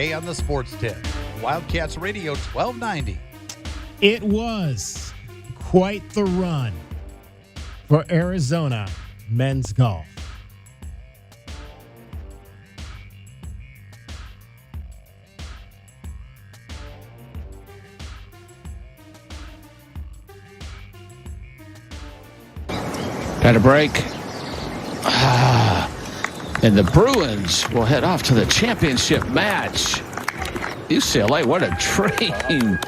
Today on the Sports Tip, Wildcats Radio 1290. It was quite the run for Arizona men's golf. Got a break. And the Bruins will head off to the championship match. UCLA, what a dream.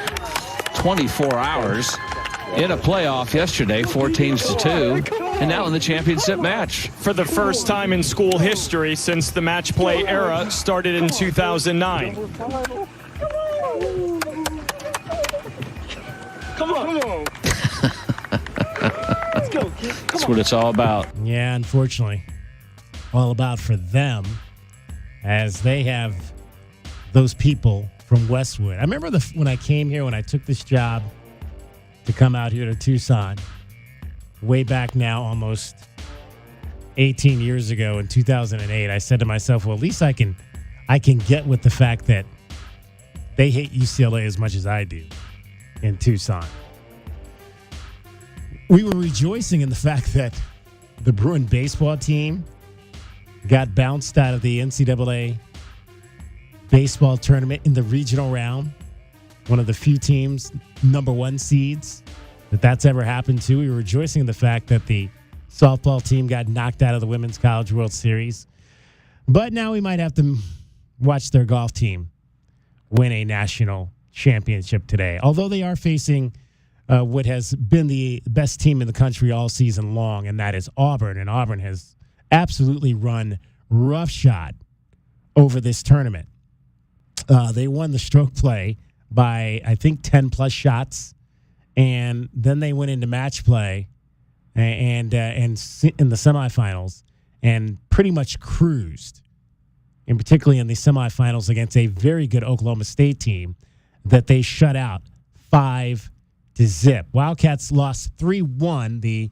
24 hours in a playoff yesterday, 14-2, and now in the championship match. For the first time in school history since the match play era started in 2009. Come on. Let's go, kid. That's what it's all about. Yeah, unfortunately, all about for them as they have those people from Westwood. I remember when I came here, when I took this job to come out here to Tucson, way back now, almost 18 years ago in 2008, I said to myself, well, at least I can get with the fact that they hate UCLA as much as I do in Tucson. We were rejoicing in the fact that the Bruin baseball team got bounced out of the NCAA baseball tournament in the regional round. One of the few teams, number one seeds, that's ever happened to. We were rejoicing in the fact that the softball team got knocked out of the Women's College World Series. But now we might have to watch their golf team win a national championship today. Although they are facing what has been the best team in the country all season long, and that is Auburn. And Auburn has absolutely run roughshod over this tournament. They won the stroke play by, I think, 10-plus shots, and then they went into match play and in the semifinals and pretty much cruised, and particularly in the semifinals against a very good Oklahoma State team that they shut out 5-0. Wildcats lost 3-1. The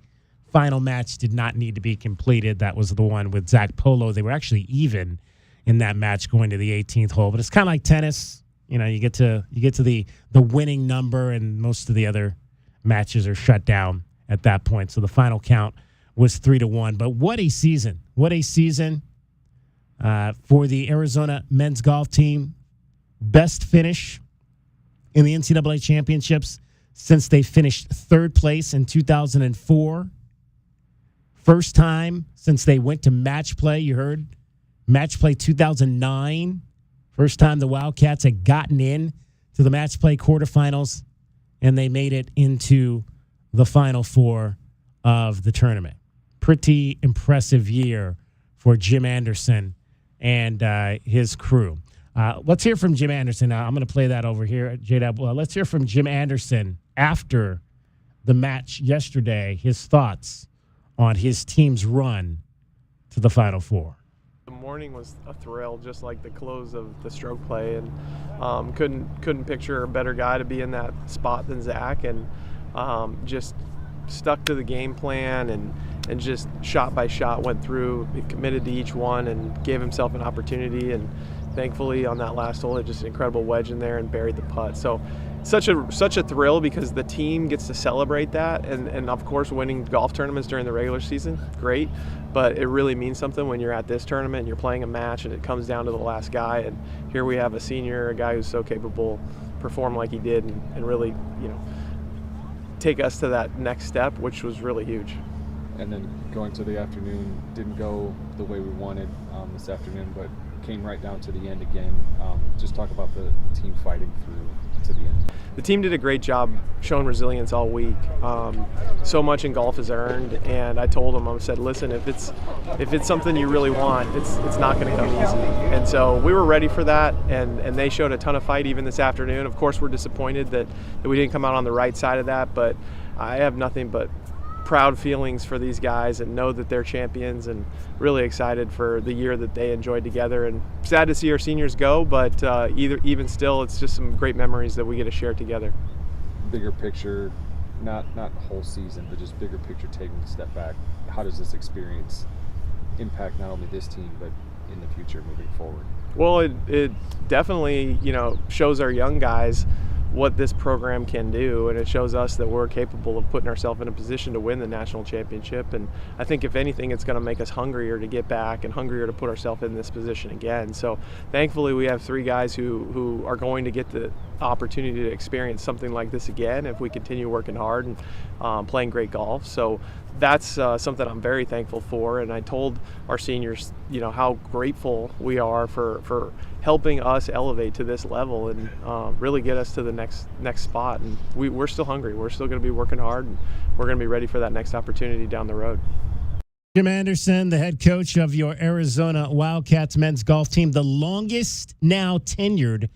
final match did not need to be completed. That was the one with Zach Pollo. They were actually even in that match going to the 18th hole. But it's kind of like tennis. You know, you get to the winning number, and most of the other matches are shut down at that point. So the final count was 3-1. But what a season. What a season for the Arizona men's golf team. Best finish in the NCAA championships since they finished third place in 2004. First time since they went to match play. You heard match play 2009. First time the Wildcats had gotten in to the match play quarterfinals, and they made it into the Final Four of the tournament. Pretty impressive year for Jim Anderson and his crew. Let's hear from Jim Anderson. I'm going to play that over here at J-Dab. Let's hear from Jim Anderson after the match yesterday, his thoughts on his team's run to the Final Four. The morning was a thrill, just like the close of the stroke play, and couldn't picture a better guy to be in that spot than Zach, and just stuck to the game plan and just shot by shot went through, committed to each one, and gave himself an opportunity. And thankfully on that last hole, just an incredible wedge in there and buried the putt. So such a thrill, because the team gets to celebrate that, and of course winning golf tournaments during the regular season, great, but it really means something when you're at this tournament and you're playing a match and it comes down to the last guy. And here we have a senior, a guy who's so capable, perform like he did, and really, take us to that next step, which was really huge. And then going to the afternoon, didn't go the way we wanted this afternoon, but came right down to the end again. Just talk about the team fighting through to the end. The team did a great job showing resilience all week. So much in golf is earned, and I told them, I said, listen, if it's something you really want, it's not going to come easy. And so we were ready for that, and they showed a ton of fight even this afternoon. Of course, we're disappointed that we didn't come out on the right side of that, but I have nothing but proud feelings for these guys and know that they're champions, and really excited for the year that they enjoyed together, and sad to see our seniors go, but even still, it's just some great memories that we get to share together. Bigger picture, not whole season, but just bigger picture, taking a step back, how does this experience impact not only this team but in the future moving forward? Well, it definitely, shows our young guys what this program can do, and it shows us that we're capable of putting ourselves in a position to win the national championship. And I think if anything, it's going to make us hungrier to get back and hungrier to put ourselves in this position again. So thankfully we have 3 guys who are going to get the opportunity to experience something like this again if we continue working hard and playing great golf. So that's something I'm very thankful for, and I told our seniors, how grateful we are for helping us elevate to this level and really get us to the next spot. And we're still hungry. We're still going to be working hard, and we're going to be ready for that next opportunity down the road. Jim Anderson, the head coach of your Arizona Wildcats men's golf team, the longest tenured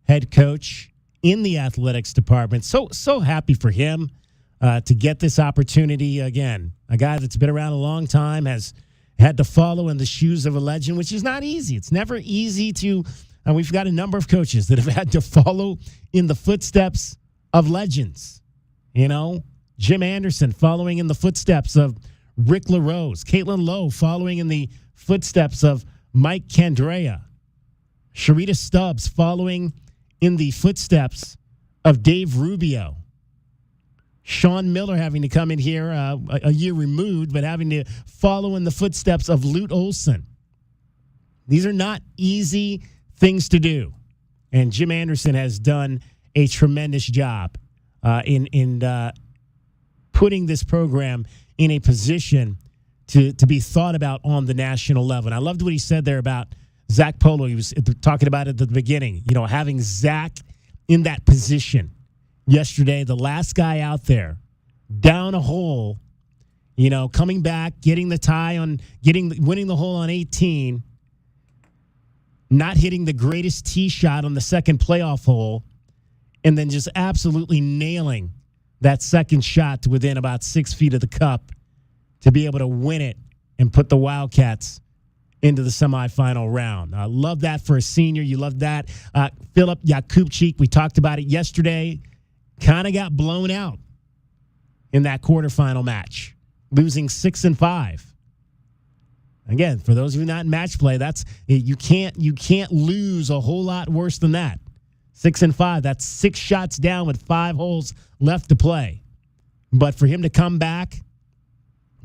head coach in the athletics department. So happy for him to get this opportunity again. A guy that's been around a long time, has had to follow in the shoes of a legend, which is not easy. It's never easy to, and we've got a number of coaches that have had to follow in the footsteps of legends. Jim Anderson following in the footsteps of Rick LaRose, Caitlin Lowe following in the footsteps of Mike Candrea, Sharita Stubbs following in the footsteps of Dave Rubio, Sean Miller having to come in here a year removed, but having to follow in the footsteps of Lute Olson. These are not easy things to do. And Jim Anderson has done a tremendous job in putting this program in a position to be thought about on the national level. And I loved what he said there about Zach Pollo. He was talking about it at the beginning, having Zach in that position. Yesterday, the last guy out there, down a hole, coming back, getting the tie on, winning the hole on 18, not hitting the greatest tee shot on the second playoff hole, and then just absolutely nailing that second shot to within about 6 feet of the cup to be able to win it and put the Wildcats into the semifinal round. I love that for a senior. You love that. Filip Jakubcik, we talked about it yesterday, kind of got blown out in that quarterfinal match, losing 6-5. Again, for those of you not in match play, that's you can't lose a whole lot worse than that. 6-5. That's 6 shots down with 5 holes left to play. But for him to come back,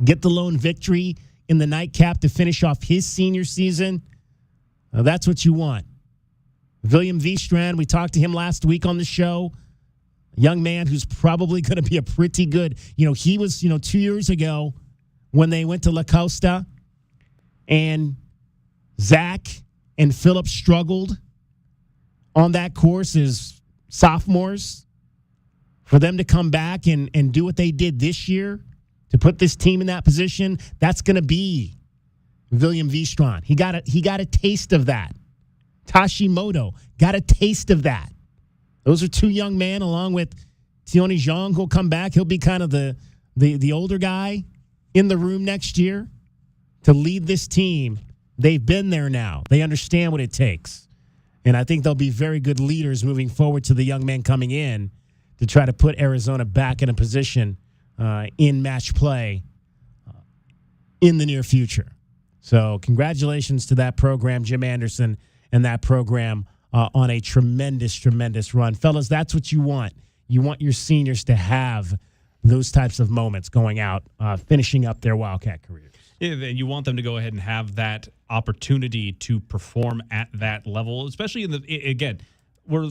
get the lone victory in the nightcap to finish off his senior season, that's what you want. William Vstrand, we talked to him last week on the show. A young man who's probably going to be a pretty good, he was, 2 years ago when they went to La Costa and Zach and Filip struggled on that course as sophomores. For them to come back and do what they did this year to put this team in that position, that's going to be William Vstrand. He got a taste of that. Tashimoto got a taste of that. Those are 2 young men, along with Tioni Zhang, who'll come back. He'll be kind of the older guy in the room next year to lead this team. They've been there now. They understand what it takes. And I think they'll be very good leaders moving forward to the young men coming in to try to put Arizona back in a position in match play in the near future. So congratulations to that program, Jim Anderson, and that program on a tremendous, tremendous run. Fellas, that's what you want. You want your seniors to have those types of moments going out, finishing up their Wildcat careers. Yeah, you want them to go ahead and have that opportunity to perform at that level, especially where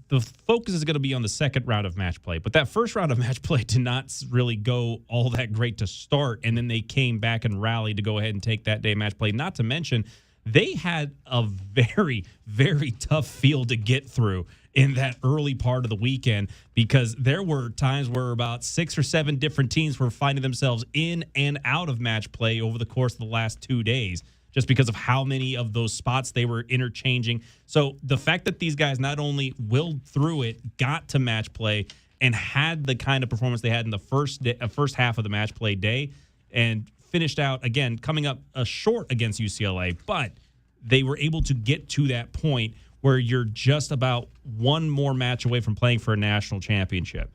the focus is going to be on the second round of match play. But that first round of match play did not really go all that great to start, and then they came back and rallied to go ahead and take that day match play. Not to mention, they had a very, very tough field to get through in that early part of the weekend, because there were times where about 6 or 7 different teams were finding themselves in and out of match play over the course of the last 2 days, just because of how many of those spots they were interchanging. So the fact that these guys not only willed through it, got to match play, and had the kind of performance they had in the first half of the match play day, and finished out, again, coming up short against UCLA, but they were able to get to that point where you're just about one more match away from playing for a national championship.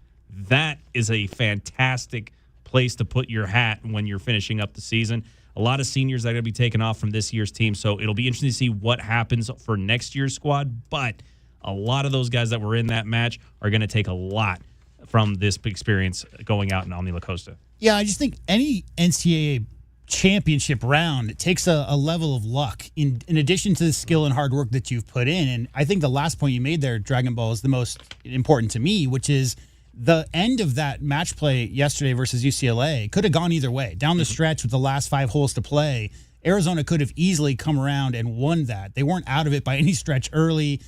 That is a fantastic place to put your hat when you're finishing up the season. A lot of seniors that are going to be taken off from this year's team, so it'll be interesting to see what happens for next year's squad. But a lot of those guys that were in that match are going to take a lot from this experience going out in Omni La Costa. Yeah, I just think any NCAA championship round, it takes a level of luck in addition to the skill and hard work that you've put in. And I think the last point you made there, Dragon Ball, is the most important to me, which is the end of that match play yesterday versus UCLA could have gone either way. Down the stretch with the last 5 holes to play, Arizona could have easily come around and won that. They weren't out of it by any stretch early.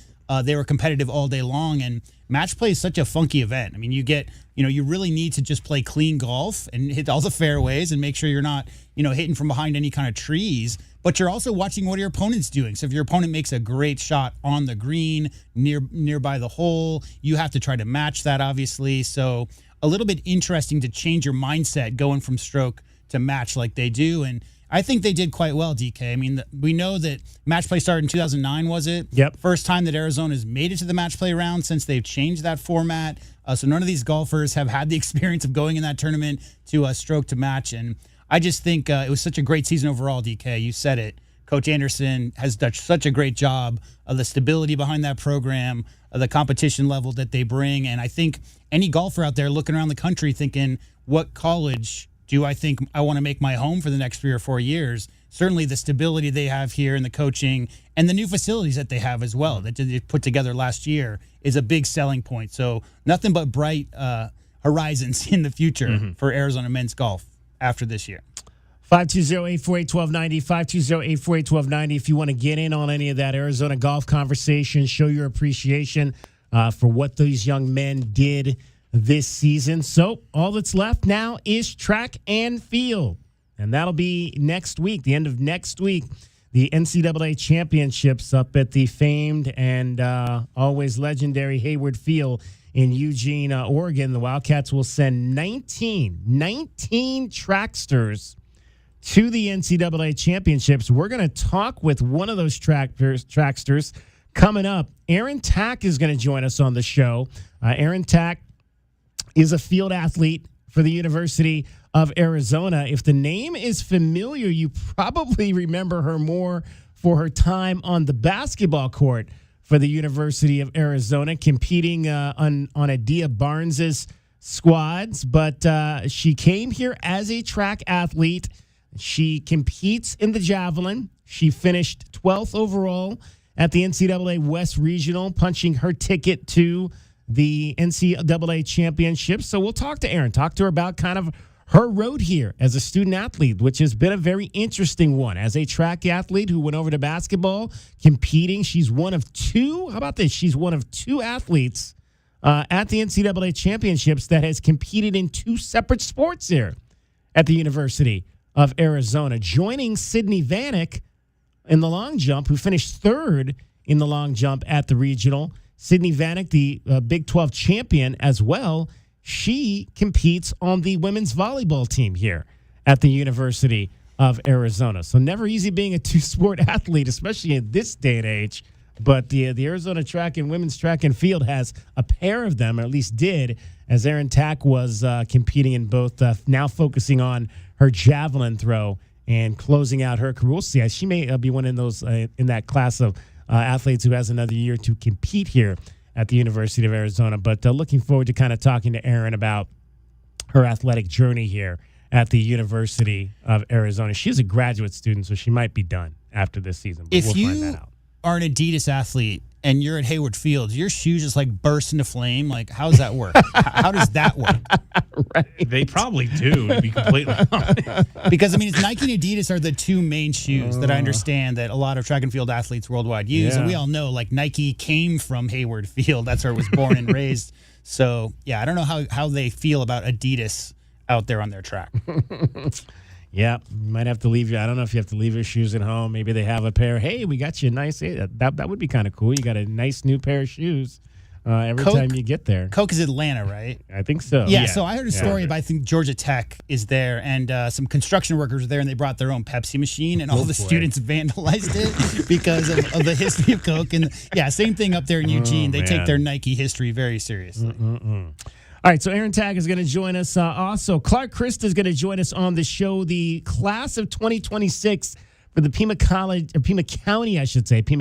They were competitive all day long, and match play is such a funky event. I mean, you really need to just play clean golf and hit all the fairways and make sure you're not, hitting from behind any kind of trees, but you're also watching what your opponent's doing. So if your opponent makes a great shot on the green nearby the hole, you have to try to match that, obviously. So a little bit interesting to change your mindset going from stroke to match like they do. And I think they did quite well, DK. I mean, we know that match play started in 2009, was it? Yep. First time that Arizona's made it to the match play round since they've changed that format. So none of these golfers have had the experience of going in that tournament to stroke to match. And I just think it was such a great season overall, DK. You said it. Coach Anderson has done such a great job of the stability behind that program, of the competition level that they bring. And I think any golfer out there looking around the country thinking, what college do I think I want to make my home for the next 3 or 4 years? Certainly the stability they have here and the coaching and the new facilities that they have as well that they put together last year is a big selling point. So nothing but bright horizons in the future for Arizona men's golf after this year. 520-848-1290, 520-848-1290. If you want to get in on any of that Arizona golf conversation, show your appreciation for what these young men did this season. So all that's left now is track and field. And that'll be next week, the end of next week, the NCAA Championships up at the famed and always legendary Hayward Field in Eugene, Oregon. The Wildcats will send 19 tracksters to the NCAA Championships. We're going to talk with one of those tracksters coming up. Aaron Tack is going to join us on the show. Aaron Tack is a field athlete for the University of Arizona. If the name is familiar, you probably remember her more for her time on the basketball court for the University of Arizona, competing on Adia Barnes's squads. But she came here as a track athlete. She competes in the javelin. She finished 12th overall at the NCAA West Regional, punching her ticket to the NCAA Championship. So we'll talk to Erin, talk to her about kind of her road here as a student athlete, which has been a very interesting one. As a track athlete who went over to basketball, competing, she's one of two. How about this? She's one of two athletes at the NCAA Championships that has competed in 2 separate sports here at the University of Arizona, joining Sydney Vanek in the long jump, who finished 3rd in the long jump at the regional. Sydney Vanek, the Big 12 champion as well, she competes on the women's volleyball team here at the University of Arizona. So never easy being a 2-sport athlete, especially in this day and age. But the Arizona track and women's track and field has a pair of them, or at least did, as Aaron Tack was competing in both, now focusing on her javelin throw and closing out her career. We'll see. She may be one in those in that class of athletes who has another year to compete here at the University of Arizona. But looking forward to kind of talking to Erin about her athletic journey here at the University of Arizona. She's a graduate student, so she might be done after this season. But we'll find that out. Are an Adidas athlete and you're at Hayward Fields, your shoes just like burst into flame. Like, how does that work? How does that work? Right. They probably do, to be completely honest. Because, I mean, it's Nike and Adidas are the 2 main shoes that I understand that a lot of track and field athletes worldwide use. Yeah. And we all know, like, Nike came from Hayward Field. That's where it was born and raised. So, yeah, I don't know how they feel about Adidas out there on their track. Yeah, you might have to leave your, I don't know if you have to leave your shoes at home. Maybe they have a pair. Hey, we got you a nice, that would be kind of cool. You got a nice new pair of shoes every time you get there. Coke is Atlanta, right? I think so. Yeah, so I heard a story about, I think Georgia Tech is there, and some construction workers were there, and they brought their own Pepsi machine, and all the students vandalized it because of the history of Coke. And yeah, same thing up there in Eugene. They take their Nike history very seriously. All right, so Aaron Tagg is going to join us. Also, Clark Christ is going to join us on the show. The class of 2026 for the Pima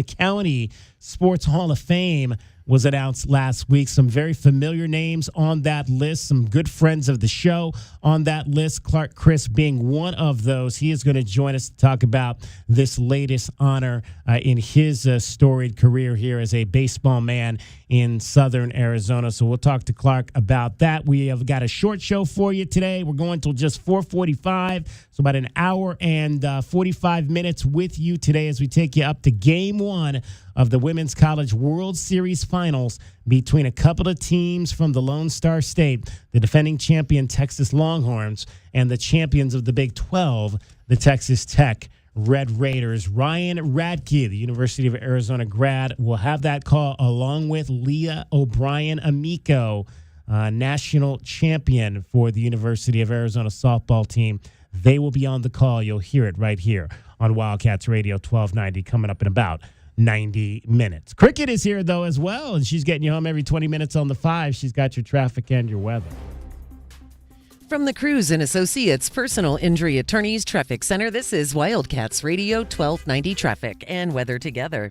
County Sports Hall of Fame was announced last week. Some very familiar names on that list, some good friends of the show on that list, Clark Christ being one of those. He is going to join us to talk about this latest honor in his storied career here as a baseball man in Southern Arizona. So we'll talk to Clark about that. We have got a short show for you today. We're going till just 4:45, so about an hour and 45 minutes with you today as we take you up to Game 1 of the Women's College World Series Finals between a couple of teams from the Lone Star State, the defending champion Texas Longhorns, and the champions of the Big 12, the Texas Tech Red Raiders. Ryan Radke, the University of Arizona grad, will have that call along with Leah O'Brien-Amico, national champion for the University of Arizona softball team. They will be on the call. You'll hear it right here on Wildcats Radio 1290 coming up in about 90 minutes. Cricket is here, though, as well, and she's getting you home every 20 minutes on the 5. She's got your traffic and your weather. From the Cruz and Associates Personal Injury Attorneys Traffic Center, this is Wildcats Radio 1290 Traffic and Weather Together.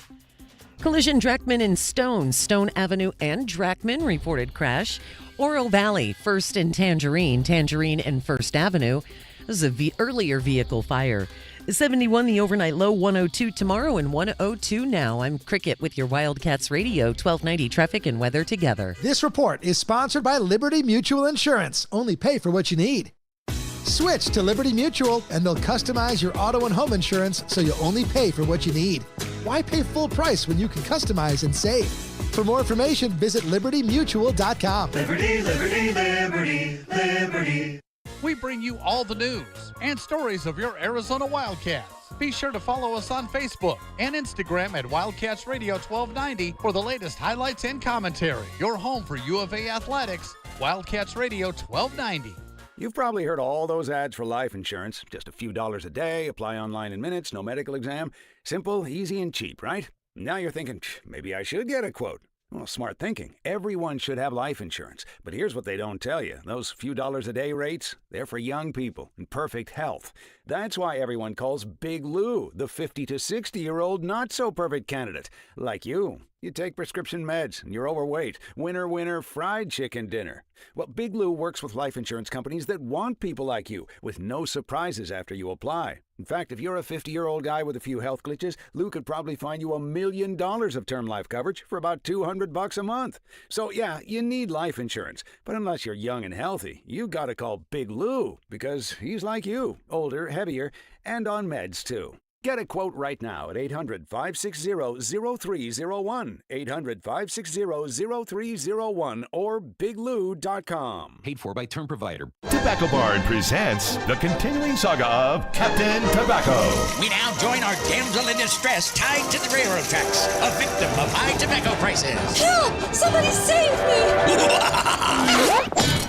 Collision Drackman and Stone Avenue and Drackman reported crash. Oro Valley, First and Tangerine and First Avenue. This is a earlier vehicle fire. 71 the overnight low, 102 tomorrow and 102 now. I'm Cricket with your Wildcats Radio 1290 Traffic and Weather Together. This report is sponsored by Liberty Mutual Insurance. Only pay for what you need. Switch to Liberty Mutual and they'll customize your auto and home insurance so you only pay for what you need. Why pay full price when you can customize and save? For more information, visit libertymutual.com. Liberty, liberty, liberty, liberty. We bring you all the news and stories of your Arizona Wildcats. Be sure to follow us on Facebook and Instagram at Wildcats Radio 1290 for the latest highlights and commentary. Your home for U of A athletics, Wildcats Radio 1290. You've probably heard all those ads for life insurance. Just a few dollars a day, apply online in minutes, no medical exam. Simple, easy, and cheap, right? Now you're thinking, maybe I should get a quote. Well, smart thinking. Everyone should have life insurance. But here's what they don't tell you. Those few dollars a day rates, they're for young people in perfect health. That's why everyone calls Big Lou the 50 to 60-year-old not-so-perfect candidate. Like you. You take prescription meds and you're overweight. Winner, winner, fried chicken dinner. Well, Big Lou works with life insurance companies that want people like you, with no surprises after you apply. In fact, if you're a 50-year-old guy with a few health glitches, Lou could probably find you $1 million of term life coverage for about $200 a month. So yeah, you need life insurance. But unless you're young and healthy, you gotta call Big Lou, because he's like you, older, heavier, and on meds too. Get a quote right now at 800-560-0301, 800-560-0301, or biglou.com. Paid for by term provider. Tobacco Barn presents the continuing saga of Captain Tobacco. We now join our damsel in distress tied to the railroad tracks, a victim of high tobacco prices. Help! Somebody save me!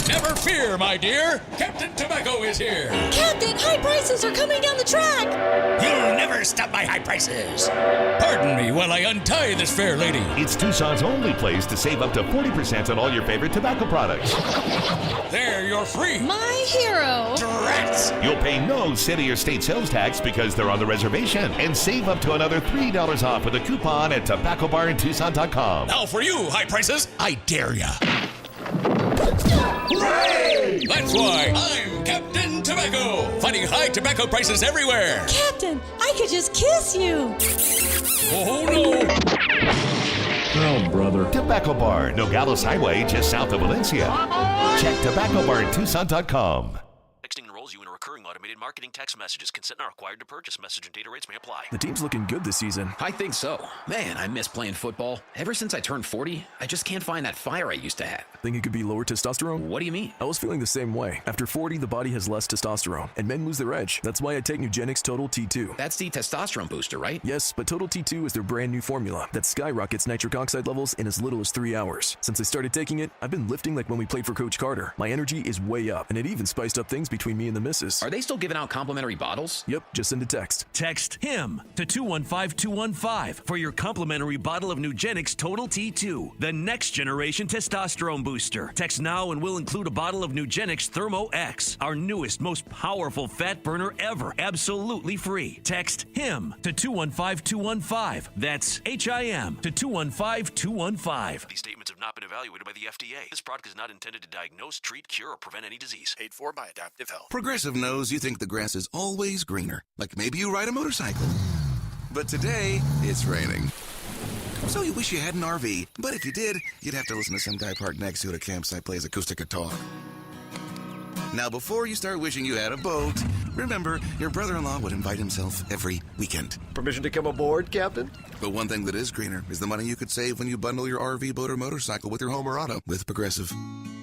Never fear, my dear. Captain Tobacco is here. Captain, high prices are coming down the track. You'll never stop my high prices. Pardon me while I untie this fair lady. It's Tucson's only place to save up to 40% on all your favorite tobacco products. There, you're free. My hero. Drats. You'll pay no city or state sales tax because they're on the reservation, and save up to another $3 off with a coupon at tobaccobarntucson.com. Now for you, high prices, I dare ya. Hooray! That's why I'm Captain Tobacco, fighting high tobacco prices everywhere. Captain, I could just kiss you. Oh, no. Oh, brother. Tobacco Barn, Nogales Highway, just south of Valencia. Check tobaccobarntucson.com. Texting enrolls you in a recurring automated marketing text messages. Consent not required to purchase. Message and data rates may apply. The team's looking good this season. I think so. Man, I miss playing football. Ever since I turned 40, I just can't find that fire I used to have. Think it could be lower testosterone? What do you mean? I was feeling the same way. After 40, the body has less testosterone, and men lose their edge. That's why I take Nugenix Total T2. That's the testosterone booster, right? Yes, but Total T2 is their brand new formula that skyrockets nitric oxide levels in as little as 3 hours. Since I started taking it, I've been lifting like when we played for Coach Carter. My energy is way up, and it even spiced up things between between me and the missus. Are they still giving out complimentary bottles? Yep, just send a text. Text HIM to 215-215 for your complimentary bottle of Nugenix Total T2, the next generation testosterone booster. Text now and we'll include a bottle of Nugenix Thermo X, our newest, most powerful fat burner ever, absolutely free. Text HIM to 215-215. That's HIM to 215-215. These statements have not been evaluated by the FDA. This product is not intended to diagnose, treat, cure, or prevent any disease. Paid for by Adaptive Health. Progressive knows you think the grass is always greener. Like maybe you ride a motorcycle. But today, it's raining. So you wish you had an RV. But if you did, you'd have to listen to some guy parked next to it at a campsite play his acoustic guitar. Now, before you start wishing you had a boat, remember, your brother-in-law would invite himself every weekend. Permission to come aboard, Captain? But one thing that is greener is the money you could save when you bundle your RV, boat, or motorcycle with your home or auto with Progressive.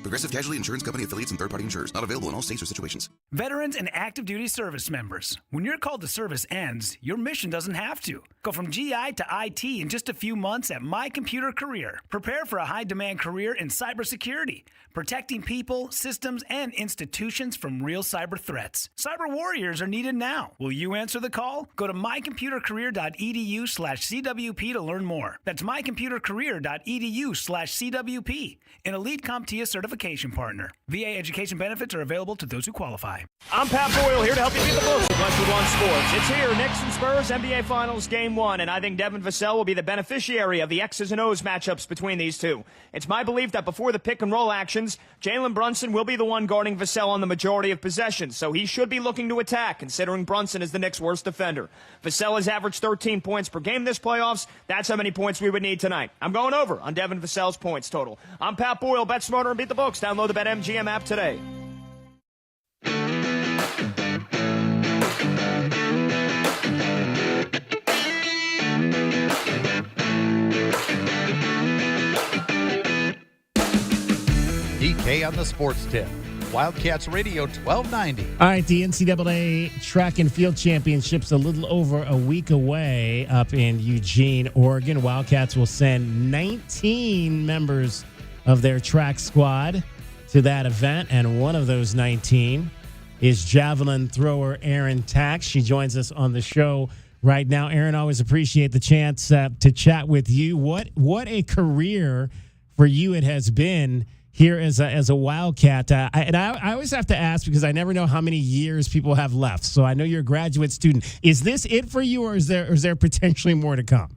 Progressive Casualty Insurance Company affiliates and third-party insurers. Not available in all states or situations. Veterans and active duty service members. When your call to service ends, your mission doesn't have to. Go from GI to IT in just a few months at My Computer Career. Prepare for a high-demand career in cybersecurity, protecting people, systems, and institutions from real cyber threats. Cyber warriors are needed now. Will you answer the call? Go to mycomputercareer.edu/CWP to learn more. That's mycomputercareer.edu/CWP. An elite CompTIA certification partner. VA education benefits are available to those who qualify. I'm Pat Boyle here to help you beat the books with Westwood One Sports. It's here, Knicks and Spurs, NBA Finals Game 1, and I think Devin Vassell will be the beneficiary of the X's and O's matchups between these two. It's my belief that before the pick-and-roll actions, Jalen Brunson will be the one guarding Vassell on the majority of possessions, so he should be looking to attack, considering Brunson is the Knicks' worst defender. Vassell has averaged 13 points per game this playoffs. That's how many points we would need tonight. I'm going over on Devin Vassell's points total. I'm Pat Boyle. Bet smarter and beat the books. Download the BetMGM app today. DK on the Sports Tip. Wildcats Radio 1290. All right, the NCAA Track and Field Championships a little over a week away up in Eugene, Oregon. Wildcats will send 19 members of their track squad to that event, and one of those 19 is javelin thrower Erin Tax. She joins us on the show right now. Erin, always appreciate the chance to chat with you. What a career for you it has been here as a Wildcat. I always have to ask because I never know how many years people have left. So I know you're a graduate student. Is this it for you, or is there potentially more to come?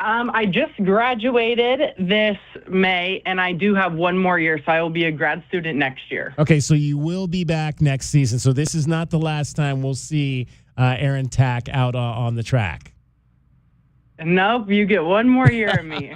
I just graduated this May, and I do have one more year, so I will be a grad student next year. Okay, so you will be back next season. So this is not the last time we'll see Erin Tack out on the track. Nope, you get one more year of me.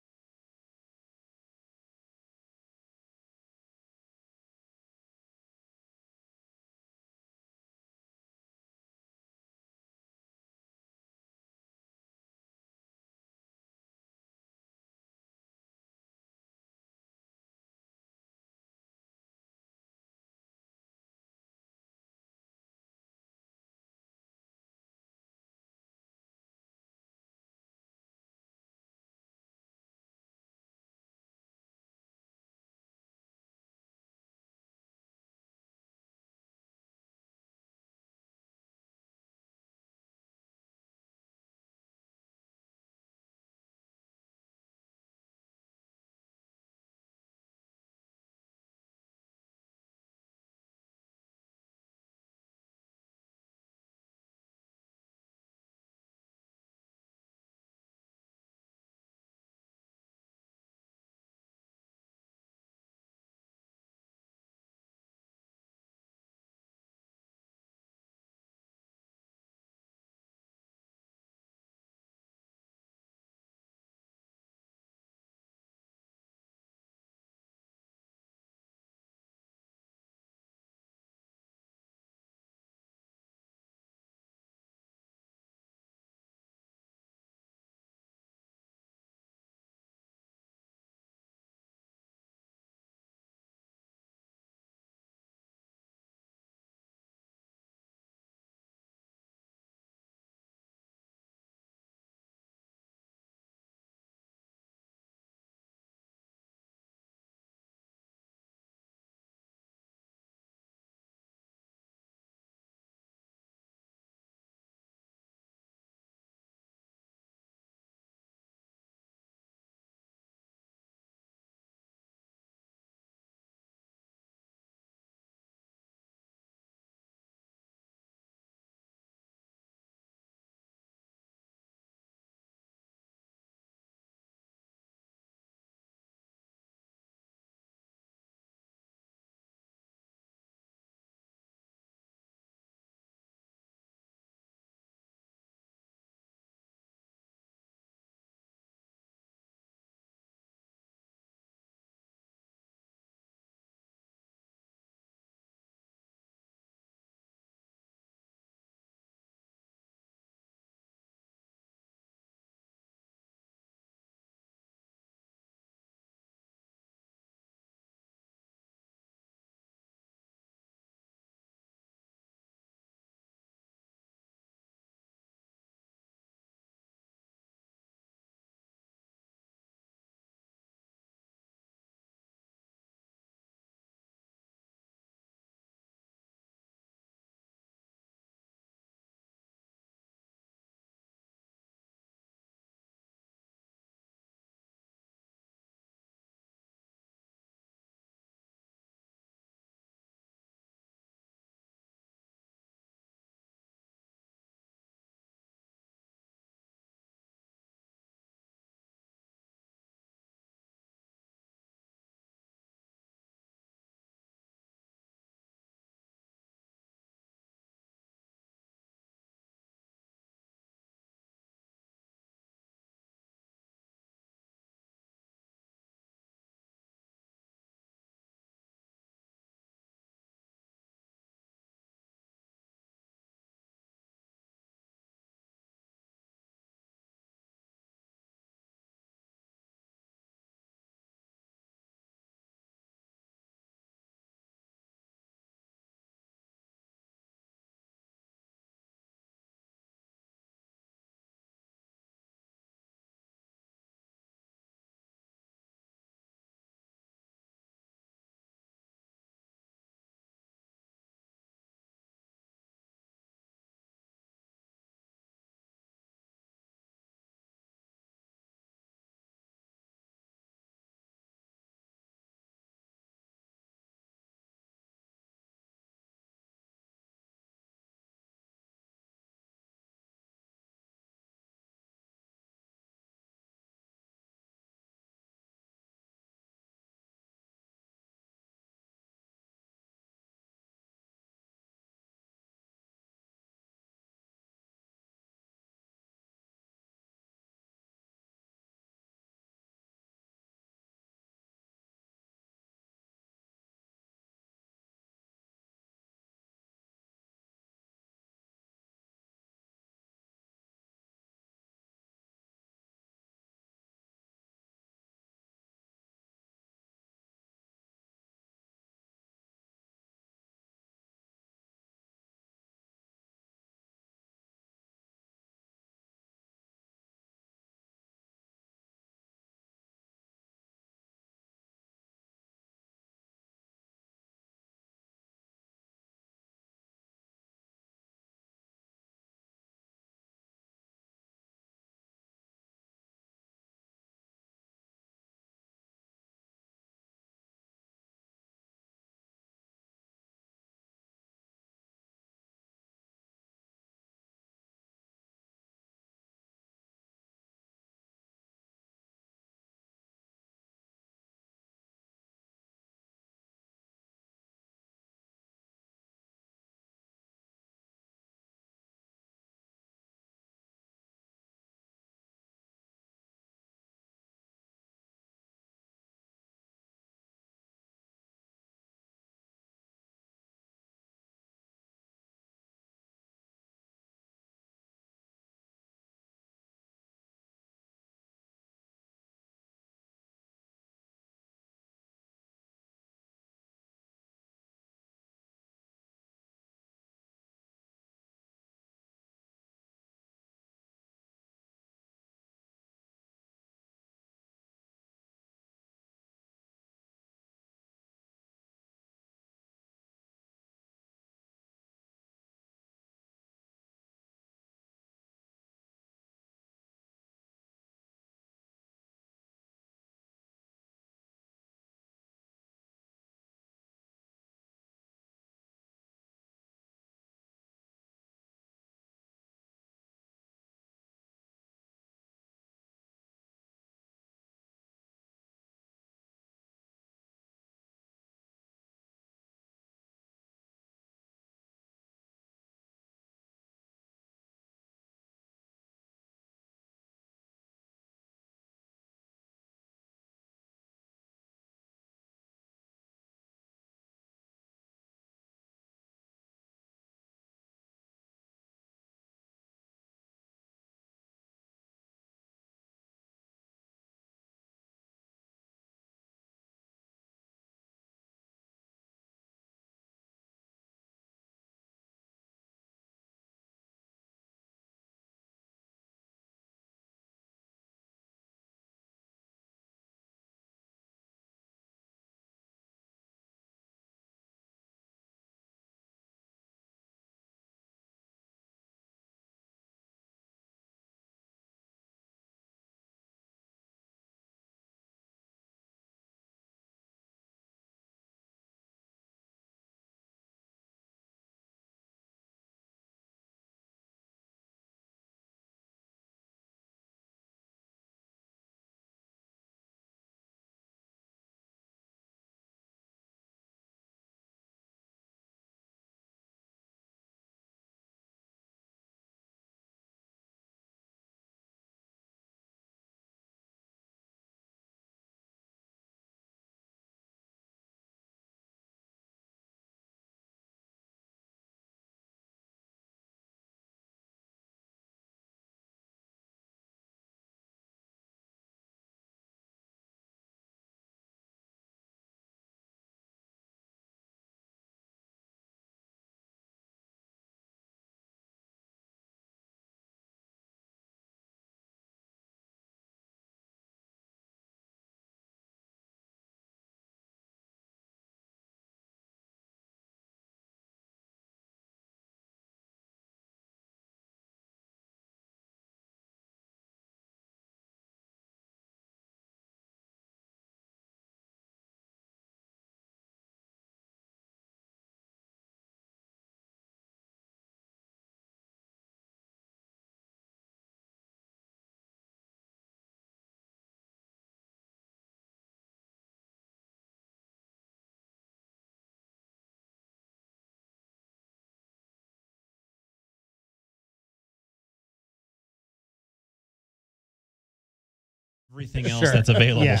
everything else that's available. Yeah.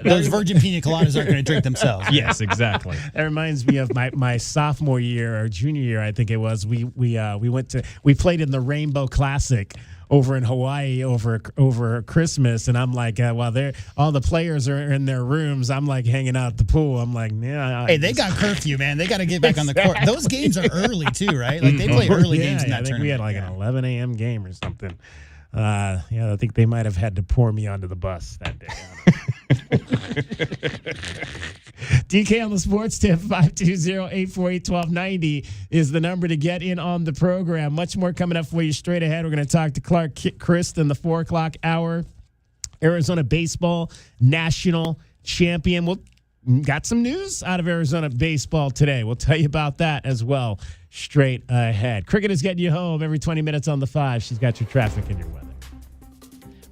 Those virgin pina coladas aren't going to drink themselves. Yes, exactly. That reminds me of my sophomore year or junior year, I think it was. We played in the Rainbow Classic over in Hawaii over Christmas, and I'm like, while all the players are in their rooms, I'm like hanging out at the pool. I'm like, yeah. Hey, they got curfew, man. They got to get back on the court. Those games are early too, right? Like they play early games in that I think tournament. we had like an 11 a.m. game or something. I think they might have had to pour me onto the bus that day. DK on the sports tip, 520-848-1290 is the number to get in on the program. Much more coming up for you straight ahead. We're going to talk to Clark Christ in the 4 o'clock hour. Arizona baseball national champion. We'll got some news out of Arizona baseball today. We'll tell you about that as well straight ahead. Cricket is getting you home every 20 minutes on the 5. She's got your traffic and your weather.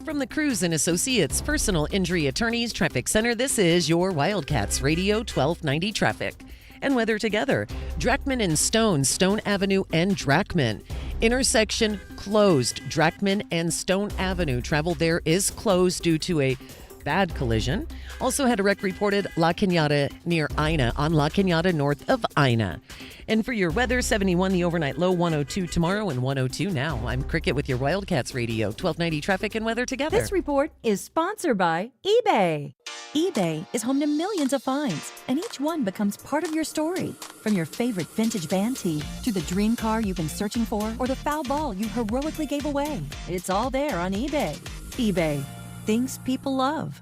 From the Cruz and Associates Personal Injury Attorneys Traffic Center, this is your Wildcats Radio 1290 traffic and weather together. Drachman and Stone Avenue and Drachman. Intersection closed. Drachman and Stone Avenue. Travel there is closed due to a bad collision. Also had a wreck reported La Cañada near Ina on La Cañada north of Ina. And for your weather, 71 the overnight low, 102 tomorrow and 102 now. I'm Cricket with your Wildcats Radio 1290 traffic and weather together. This report is sponsored by eBay. eBay is home to millions of finds, and each one becomes part of your story. From your favorite vintage Van tee to the dream car you've been searching for or the foul ball you heroically gave away. It's all there on eBay. eBay. Things people love.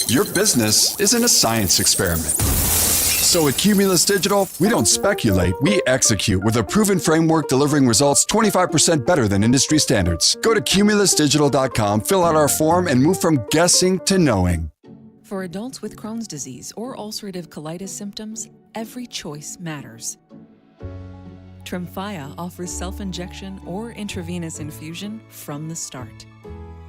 Your business isn't a science experiment. So at Cumulus Digital, we don't speculate, we execute with a proven framework delivering results 25% better than industry standards. Go to cumulusdigital.com, fill out our form, and move from guessing to knowing. For adults with Crohn's disease or ulcerative colitis symptoms, every choice matters. Tremfya offers self-injection or intravenous infusion from the start.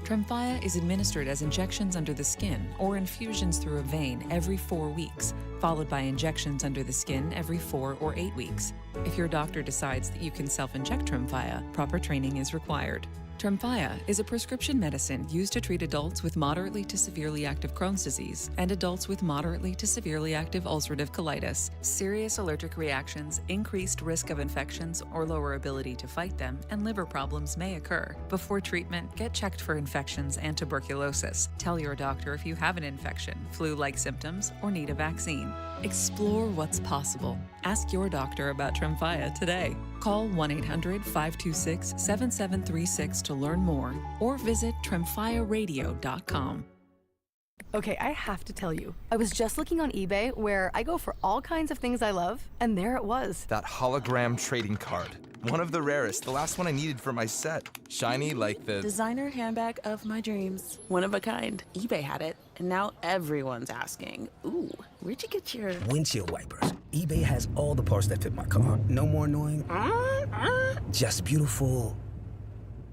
Tremfya is administered as injections under the skin or infusions through a vein every 4 weeks, followed by injections under the skin every 4 or 8 weeks. If your doctor decides that you can self-inject Tremfya, proper training is required. Tremfya is a prescription medicine used to treat adults with moderately to severely active Crohn's disease and adults with moderately to severely active ulcerative colitis. Serious allergic reactions, increased risk of infections or lower ability to fight them, and liver problems may occur. Before treatment, get checked for infections and tuberculosis. Tell your doctor if you have an infection, flu-like symptoms, or need a vaccine. Explore what's possible. Ask your doctor about Tremfya today. Call 1-800-526-7736 to learn more or visit tremfyaradio.com. Okay, I have to tell you, I was just looking on eBay where I go for all kinds of things I love, and there it was. That hologram trading card. One of the rarest, the last one I needed for my set. Shiny like the designer handbag of my dreams. One of a kind. eBay had it, and now everyone's asking, ooh, where'd you get your windshield wipers? eBay has all the parts that fit my car. No more annoying, just beautiful.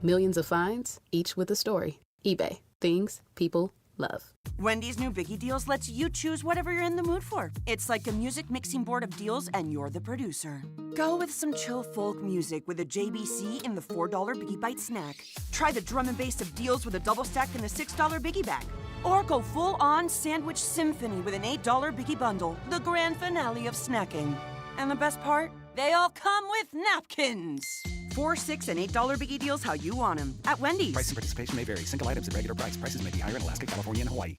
Millions of finds, each with a story. eBay. Things people love. Wendy's new Biggie Deals lets you choose whatever you're in the mood for. It's like a music mixing board of deals, and you're the producer. Go with some chill folk music with a JBC in the $4 Biggie Bite snack. Try the drum and bass of deals with a double stack in the $6 Biggie Bag. Or go full-on sandwich symphony with an $8 Biggie Bundle, the grand finale of snacking. And the best part? They all come with napkins. $4, $6, and $8 Biggie Deals how you want them at Wendy's. Price and participation may vary. Single items at regular price. Prices may be higher in Alaska, California, and Hawaii.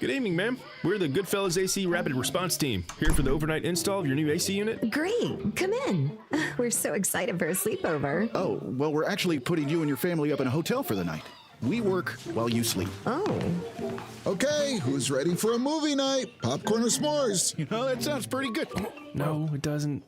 Good evening, ma'am. We're the Goodfellas AC Rapid Response Team, here for the overnight install of your new AC unit. Great. Come in. We're so excited for a sleepover. Oh, well, we're actually putting you and your family up in a hotel for the night. We work while you sleep. Oh. Okay, who's ready for a movie night? Popcorn or s'mores? You know, that sounds pretty good. No, it doesn't.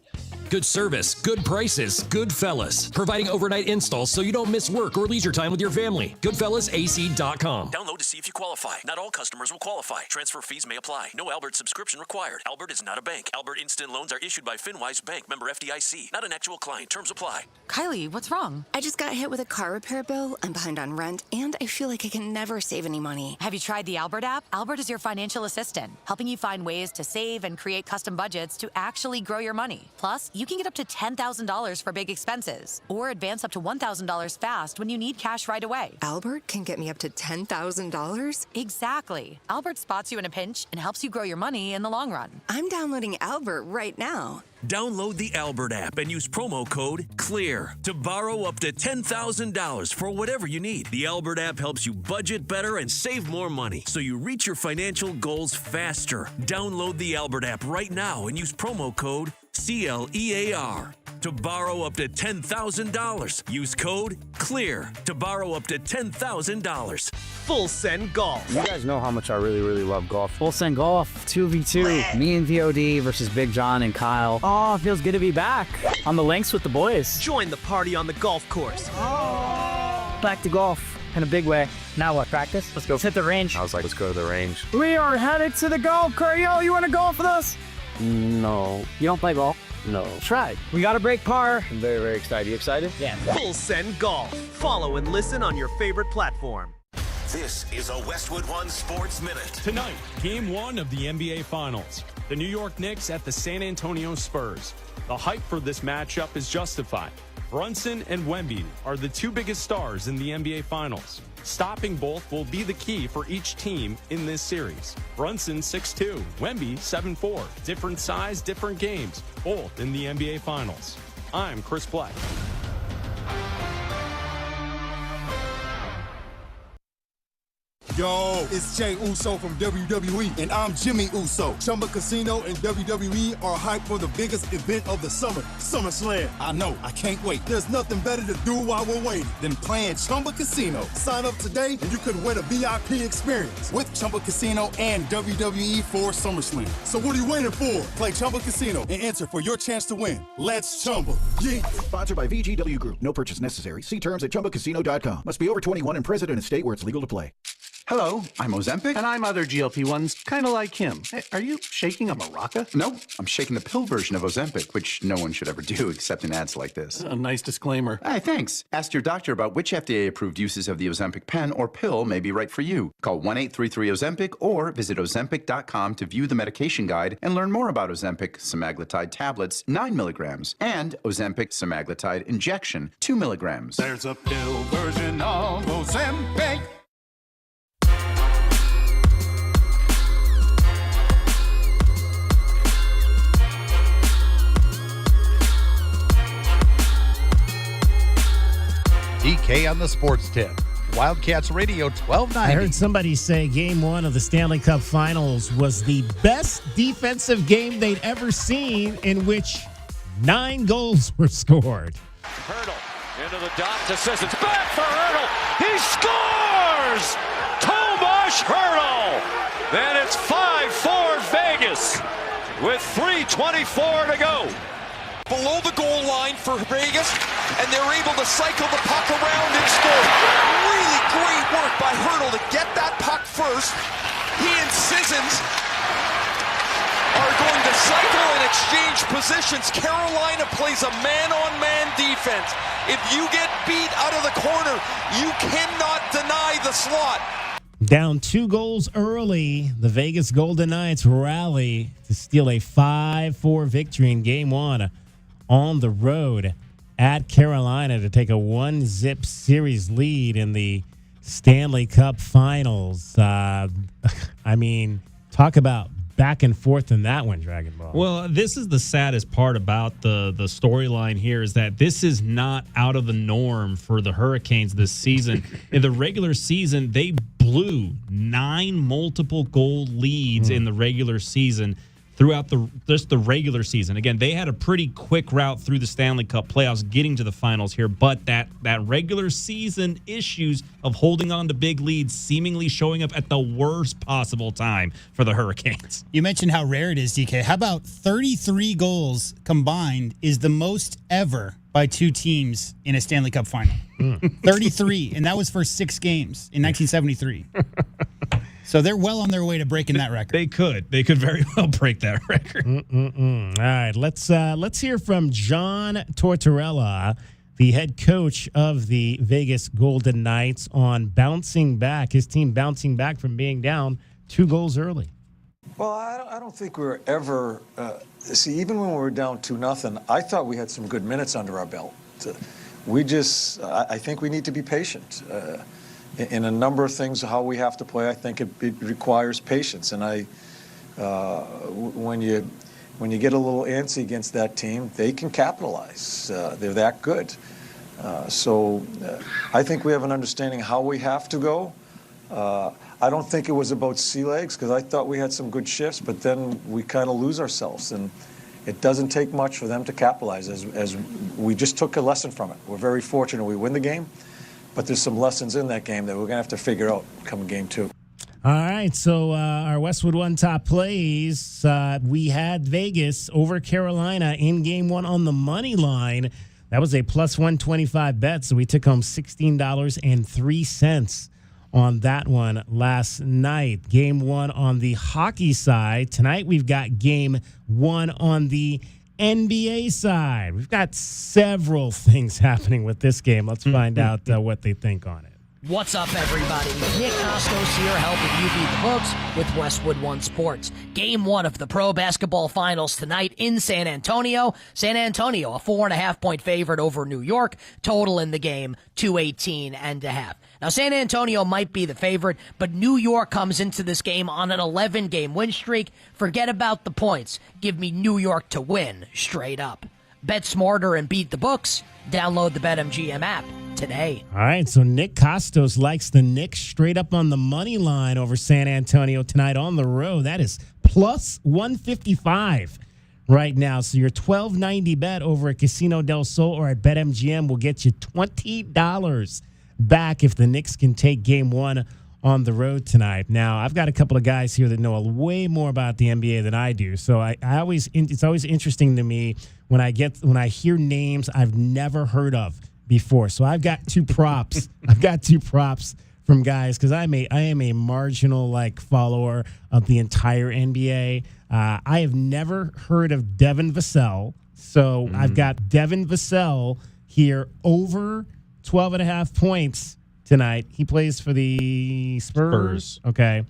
Good service, good prices, Goodfellas. Providing overnight installs so you don't miss work or leisure time with your family. GoodfellasAC.com. Download to see if you qualify. Not all customers will qualify. Transfer fees may apply. No Albert subscription required. Albert is not a bank. Albert Instant Loans are issued by FinWise Bank, member FDIC. Not an actual client. Terms apply. Kylie, what's wrong? I just got hit with a car repair bill. I'm behind on rent, and I feel like I can never save any money. Have you tried the Albert app? Albert is your financial assistant, helping you find ways to save and create custom budgets to actually grow your money. Plus, you can get up to $10,000 for big expenses or advance up to $1,000 fast when you need cash right away. Albert can get me up to $10,000? Exactly. Albert spots you in a pinch and helps you grow your money in the long run. I'm downloading Albert right now. Download the Albert app and use promo code CLEAR to borrow up to $10,000 for whatever you need. The Albert app helps you budget better and save more money so you reach your financial goals faster. Download the Albert app right now and use promo code CLEAR to borrow up to $10,000. Use code CLEAR to borrow up to $10,000. Full Send Golf. You guys know how much I really love golf. Full Send Golf, 2v2. Me and VOD versus Big John and Kyle. Oh, it feels good to be back on the links with the boys. Join the party on the golf course. Back to golf in a big way. Now what, practice? Let's go hit the range. I was like, let's go to the range. We are headed to the golf course. Yo, you want to golf with us? No. You don't play golf? No. Try. We got to break par. I'm very excited. You excited? Yeah. Full Send Golf. Follow and listen on your favorite platform. This is a Westwood One Sports Minute. Tonight, Game 1 of the NBA Finals. The New York Knicks at the San Antonio Spurs. The hype for this matchup is justified. Brunson and Wemby are the two biggest stars in the NBA Finals. Stopping both will be the key for each team in this series. Brunson 6'2", Wemby 7'4". Different size, different games, both in the NBA Finals. I'm Chris Black. Yo, it's Jay Uso from WWE, and I'm Jimmy Uso. Chumba Casino and WWE are hyped for the biggest event of the summer, SummerSlam. I know, I can't wait. There's nothing better to do while we're waiting than playing Chumba Casino. Sign up today, and you could win a VIP experience with Chumba Casino and WWE for SummerSlam. So what are you waiting for? Play Chumba Casino and enter for your chance to win. Let's Chumba. Yeah. Sponsored by VGW Group. No purchase necessary. See terms at ChumbaCasino.com. Must be over 21 and present in a state where it's legal to play. Hello, I'm Ozempic. And I'm other GLP-1s, kind of like him. Hey, are you shaking a maraca? No, I'm shaking the pill version of Ozempic, which no one should ever do except in ads like this. A nice disclaimer. Hey, thanks. Ask your doctor about which FDA-approved uses of the Ozempic pen or pill may be right for you. Call 1-833-OZEMPIC or visit Ozempic.com to view the medication guide and learn more about Ozempic semaglutide tablets, 9 milligrams, and Ozempic semaglutide injection, 2 milligrams. There's a pill version of Ozempic. DK on the Sports Tip. Wildcats Radio 1290. I heard somebody say Game 1 of the Stanley Cup Finals was the best defensive game they'd ever seen, in which 9 goals were scored. Hurdle into the dot to Sissons. Back for Hurdle. He scores! Tomas Hurdle! And it's 5-4 Vegas with 3:24 to go. Below the goal line for Vegas, and they're able to cycle the puck around and score. Really great work by Hurdle to get that puck first. He and Sissons are going to cycle and exchange positions. Carolina plays a man-on-man defense. If you get beat out of the corner, you cannot deny the slot. Down 2 goals early, the Vegas Golden Knights rally to steal a 5-4 victory in Game 1 on the road at Carolina to take a 1-zip series lead in the Stanley Cup Finals. I mean, talk about back and forth in that one, Dragon Ball. Well, this is the saddest part about the storyline here, is that this is not out of the norm for the Hurricanes this season. In the regular season, they blew 9 multiple goal leads in the regular season throughout the regular season. Again, they had a pretty quick route through the Stanley Cup playoffs, getting to the finals here, but that regular season issues of holding on to big leads seemingly showing up at the worst possible time for the Hurricanes. You mentioned how rare it is, DK. How about 33 goals combined is the most ever by 2 teams in a Stanley Cup final? 33, and that was for 6 games in 1973. So they're well on their way to breaking that record. They could very well break that record. All right, let's hear from John Tortorella, the head coach of the Vegas Golden Knights, on bouncing back, his team bouncing back from being down 2 goals early. Well, I don't think we were ever. See, even when we were down 2-0, I thought we had some good minutes under our belt. I think we need to be patient. In a number of things, how we have to play, I think it requires patience. And when you get a little antsy against that team, they can capitalize. They're that good. So I think we have an understanding how we have to go. I don't think it was about sea legs because I thought we had some good shifts, but then we kind of lose ourselves. And it doesn't take much for them to capitalize as we just took a lesson from it. We're very fortunate we win the game, but there's some lessons in that game that we're going to have to figure out come game 2. All right, so our Westwood One top plays, we had Vegas over Carolina in game 1 on the money line. That was a plus 125 bet, so we took home $16.03 on that one last night. Game 1 on the hockey side. Tonight we've got game 1 on the NBA side. We've got several things happening with this game. Let's find out what they think on it. What's up, everybody? Nick Costos here, helping you beat the books with Westwood One Sports. Game 1 of the Pro Basketball Finals tonight in San Antonio. San Antonio, a 4.5-point favorite over New York. Total in the game, 218.5. Now, San Antonio might be the favorite, but New York comes into this game on an 11-game win streak. Forget about the points. Give me New York to win, straight up. Bet smarter and beat the books. Download the BetMGM app today. All right, so Nick Costos likes the Knicks straight up on the money line over San Antonio tonight on the road. That is plus 155 right now. So your $12.90 bet over at Casino del Sol or at BetMGM will get you $20 back if the Knicks can take game 1 on the road tonight. Now, I've got a couple of guys here that know way more about the NBA than I do. So it's always interesting to me when I hear names I've never heard of before. So I've got two props. From guys because I am a marginal follower of the entire NBA. I have never heard of Devin Vassell. So I've got Devin Vassell here over 12.5 points tonight. He plays for the Spurs. Okay.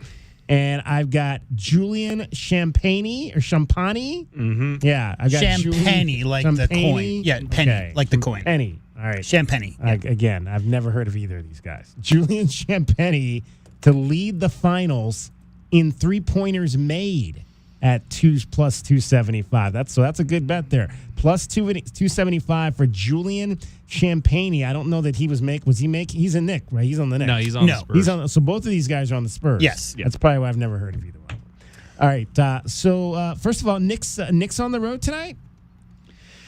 And I've got Julian Champagny. Mm-hmm. Yeah. I've got Champagny, like the coin. Yeah, penny, okay. like the coin. Penny. All right. Champagny. Yeah. Again, I've never heard of either of these guys. Julian Champagny to lead the finals in three-pointers made at plus 275. That's a good bet there. Plus 275 for Julian Champagny. I don't know that he was he's a Knick, right? He's on the Knicks. No, he's on the Spurs. So both of these guys are on the Spurs. Yes. That's probably why I've never heard of either one. All right. So first of all, Knicks on the road tonight?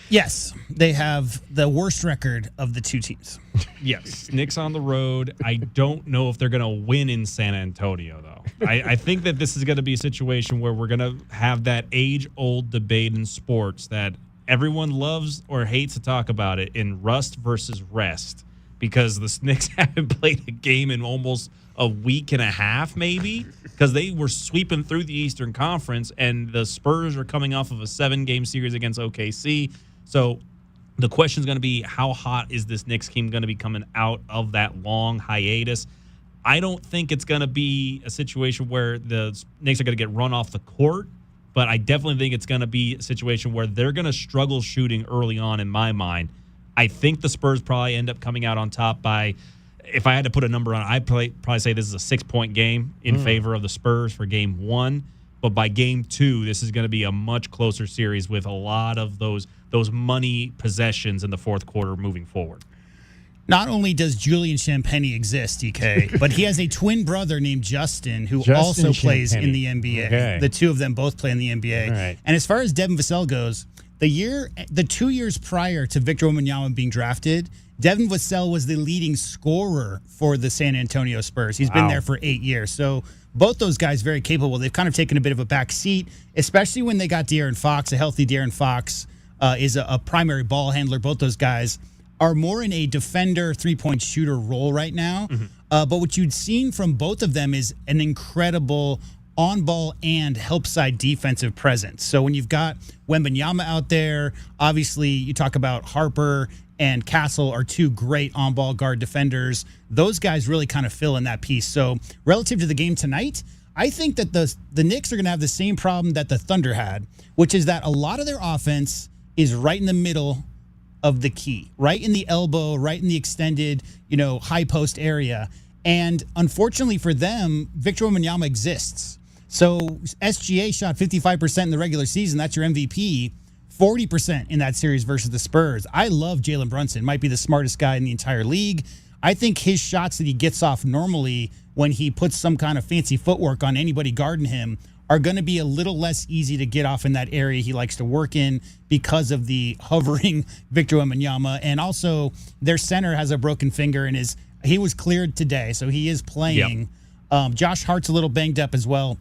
Yes. They have the worst record of the two teams. Yes. Knicks on the road. I don't know if they're going to win in San Antonio, though. I think that this is going to be a situation where we're going to have that age-old debate in sports that everyone loves or hates to talk about it in rust versus rest, because the Knicks haven't played a game in almost a week and a half, maybe, because they were sweeping through the Eastern Conference, and the Spurs are coming off of a 7-game series against OKC. So the question is going to be, how hot is this Knicks team going to be coming out of that long hiatus? I don't think it's going to be a situation where the Knicks are going to get run off the court, but I definitely think it's going to be a situation where they're going to struggle shooting early on, in my mind. I think the Spurs probably end up coming out on top by, if I had to put a number on it, I'd probably say this is a 6-point game in favor of the Spurs for game 1. But by game 2, this is going to be a much closer series with a lot of those money possessions in the fourth quarter moving forward. Not only does Julian Champagny exist, DK, but he has a twin brother named Justin who also plays in the NBA. Okay. The two of them both play in the NBA. Right. And as far as Devin Vassell goes, the 2 years prior to Victor Wembanyama being drafted, Devin Vassell was the leading scorer for the San Antonio Spurs. He's been there for 8 years. So both those guys very capable. They've kind of taken a bit of a back seat, especially when they got De'Aaron Fox. A healthy De'Aaron Fox is a primary ball handler. Both those guys are more in a defender, three-point shooter role right now. But what you'd seen from both of them is an incredible on-ball and help-side defensive presence. So when you've got Wembanyama out there, obviously you talk about Harper and Castle are two great on-ball guard defenders. Those guys really kind of fill in that piece. So relative to the game tonight, I think that the Knicks are going to have the same problem that the Thunder had, which is that a lot of their offense is right in the middle of the key, right in the elbow, right in the extended, high post area. And unfortunately for them, Victor Wembanyama exists. So SGA shot 55% in the regular season. That's your MVP. 40% in that series versus the Spurs. I love Jalen Brunson. Might be the smartest guy in the entire league. I think his shots that he gets off normally when he puts some kind of fancy footwork on anybody guarding him are going to be a little less easy to get off in that area he likes to work in because of the hovering Victor Wembanyama. And also, their center has a broken finger and he was cleared today, so he is playing. Yep. Josh Hart's a little banged up as well.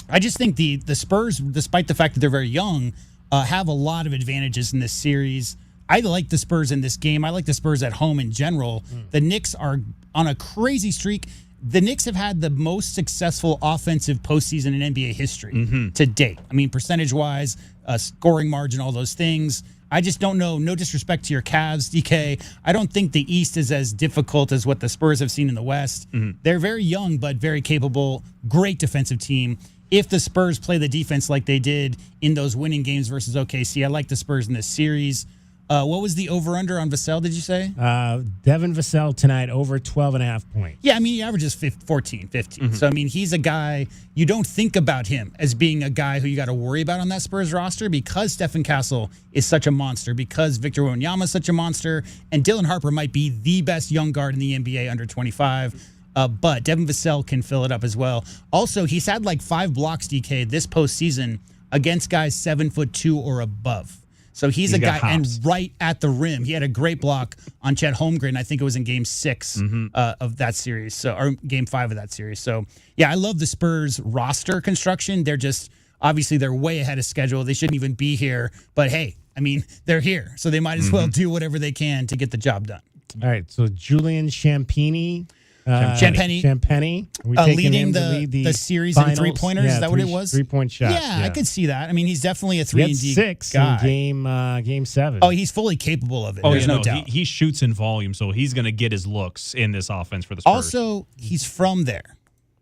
I just think the Spurs, despite the fact that they're very young, have a lot of advantages in this series. I like the Spurs in this game. I like the Spurs at home in general. The Knicks are on a crazy streak. The Knicks have had the most successful offensive postseason in NBA history to date. I mean, percentage-wise, scoring margin, all those things. I just don't know. No disrespect to your Cavs, DK. I don't think the East is as difficult as what the Spurs have seen in the West. They're very young, but very capable. Great defensive team. If the Spurs play the defense like they did in those winning games versus OKC, I like the Spurs in this series. What was the over-under on Vassell, did you say? Devin Vassell tonight, over 12.5 points. Yeah, I mean, he averages 14, 15. So, I mean, he's a guy, you don't think about him as being a guy who you got to worry about on that Spurs roster because Stephen Castle is such a monster, because Victor Wembanyama is such a monster, and Dylan Harper might be the best young guard in the NBA under 25. But Devin Vassell can fill it up as well. Also, he's had like 5 blocks, DK, this postseason against guys 7'2" or above. So he's a guy, and right at the rim. He had a great block on Chet Holmgren. I think it was in Game 6 of that series, or Game 5 of that series. So, yeah, I love the Spurs roster construction. They're just, obviously, they're way ahead of schedule. They shouldn't even be here. But, hey, I mean, they're here. So they might as well do whatever they can to get the job done. All right, so Julian Champagnie. Champagnie. Leading the series in three-pointers. Is that what it was? 3-point shot. Yeah, I could see that. I mean, he's definitely a 3-and-D 6 guy. in Game 7. Oh, he's fully capable of it. There's no doubt. He shoots in volume, so he's going to get his looks in this offense for the Spurs. Also, he's from there.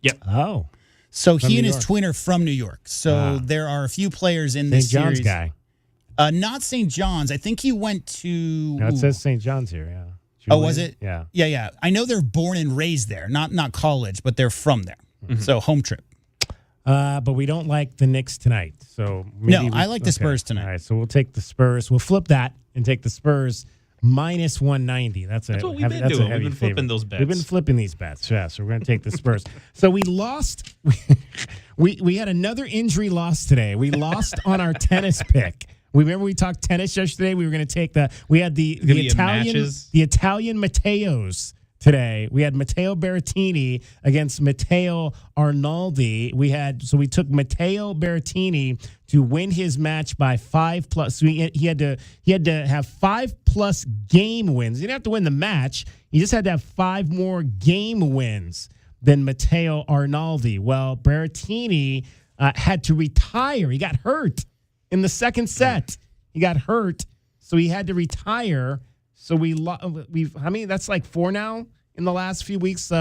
Yep. Oh. So he and his twin are from New York. So there are a few players in this series. St. John's guy. Not St. John's. I think he went to... No, it says St. John's here, yeah. Julian? Oh, was it? Yeah. Yeah. I know they're born and raised there, not college, but they're from there. So home trip. But we don't like the Knicks tonight. So I like the Spurs tonight. All right, so we'll take the Spurs. We'll flip that and take the Spurs minus 190. That's what we've been doing. We've been flipping those bets. We've been flipping these bets. Yeah, so we're going to take the Spurs. So we lost. We had another injury loss today. We lost on our tennis pick. Remember we talked tennis yesterday? We were going to take the Italian Matteos today. We had Matteo Berrettini against Matteo Arnaldi. We took Matteo Berrettini to win his match by 5+. So he had to have 5+ game wins. He didn't have to win the match. He just had to have 5 more game wins than Matteo Arnaldi. Well, Berrettini had to retire. He got hurt in the second set. He got hurt, so he had to retire. So that's like 4 now in the last few weeks,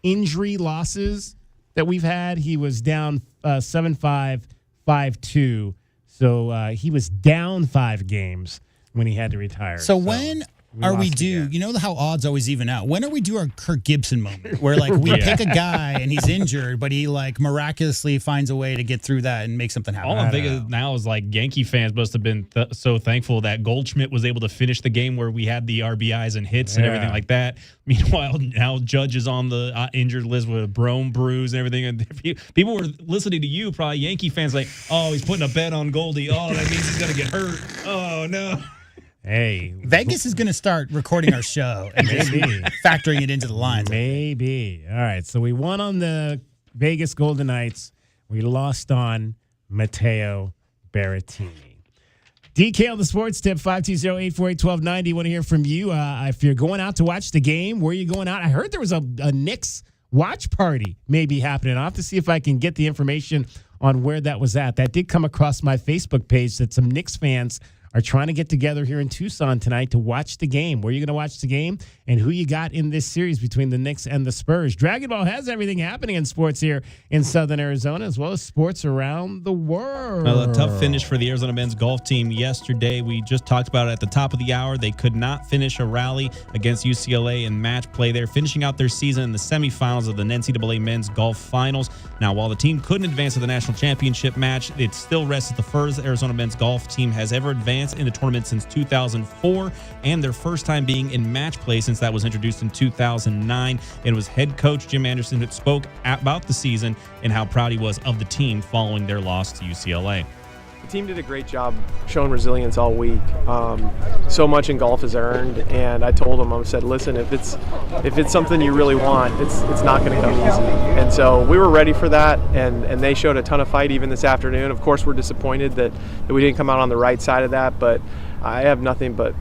injury losses that we've had. He was down 7-5, 5-2. So he was down 5 games when he had to retire. So when are we due? You know how odds always even out. When are we due our Kirk Gibson moment where we pick a guy and he's injured, but he miraculously finds a way to get through that and make something happen? All I'm thinking of now is Yankee fans must have been so thankful that Goldschmidt was able to finish the game where we had the RBIs and hits and everything like that. Meanwhile, now Judge is on the injured list with a Brome bruise and everything. And people were listening to you, probably Yankee fans, oh, he's putting a bet on Goldie. Oh, that means he's going to get hurt. Oh, no. Hey, Vegas is going to start recording our show and factoring it into the lines. Maybe. All right. So we won on the Vegas Golden Knights. We lost on Matteo Berrettini. DK on the Sports Tip, 520-848-1290. Want to hear from you. If you're going out to watch the game, where are you going out? I heard there was a Knicks watch party maybe happening. I'll have to see if I can get the information on where that was at. That did come across my Facebook page that some Knicks fans are trying to get together here in Tucson tonight to watch the game. Where are you going to watch the game and who you got in this series between the Knicks and the Spurs? Dragon Ball has everything happening in sports here in Southern Arizona as well as sports around the world. A tough finish for the Arizona men's golf team yesterday. We just talked about it at the top of the hour. They could not finish a rally against UCLA in match play there, finishing out their season in the semifinals of the NCAA men's golf finals. Now, while the team couldn't advance to the national championship match, it still rests as the first Arizona men's golf team has ever advanced in the tournament since 2004, and their first time being in match play since that was introduced in 2009. It was head coach Jim Anderson who spoke about the season and how proud he was of the team following their loss to UCLA. The team did a great job showing resilience all week. So much in golf is earned, and I told them, I said, listen, if it's something you really want, it's not going to come easy. And so we were ready for that, and they showed a ton of fight even this afternoon. Of course, we're disappointed that we didn't come out on the right side of that, but I have nothing but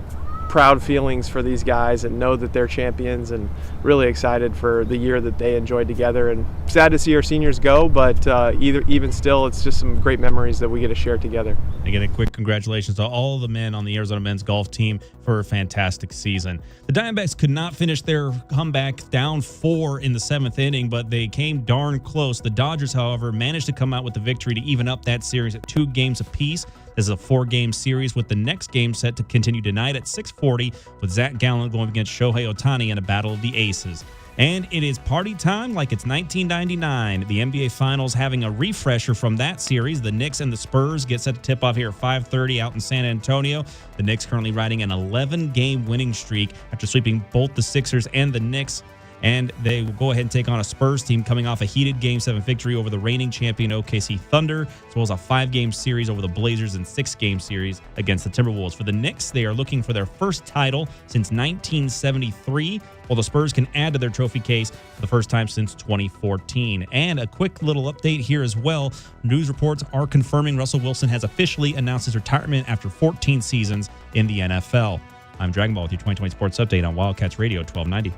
proud feelings for these guys and know that they're champions, and really excited for the year that they enjoyed together, and sad to see our seniors go, but even still, it's just some great memories that we get to share together. Again, a quick congratulations to all the men on the Arizona men's golf team for a fantastic season. The Diamondbacks could not finish their comeback down 4 in the 7th inning, but they came darn close. The Dodgers, however, managed to come out with the victory to even up that series at 2 games apiece. This is a 4-game series with the next game set to continue tonight at 6:40 with Zach Gallen going against Shohei Ohtani in a battle of the aces. And it is party time like it's 1999. The NBA Finals having a refresher from that series. The Knicks and the Spurs get set to tip off here at 5:30 out in San Antonio. The Knicks currently riding an 11-game winning streak after sweeping both the Sixers and the Knicks. And they will go ahead and take on a Spurs team coming off a heated Game 7 victory over the reigning champion OKC Thunder, as well as a 5-game series over the Blazers and 6-game series against the Timberwolves. For the Knicks, they are looking for their first title since 1973, while the Spurs can add to their trophy case for the first time since 2014. And a quick little update here as well. News reports are confirming Russell Wilson has officially announced his retirement after 14 seasons in the NFL. I'm Dragon Ball with your 2020 Sports Update on Wildcats Radio 1290.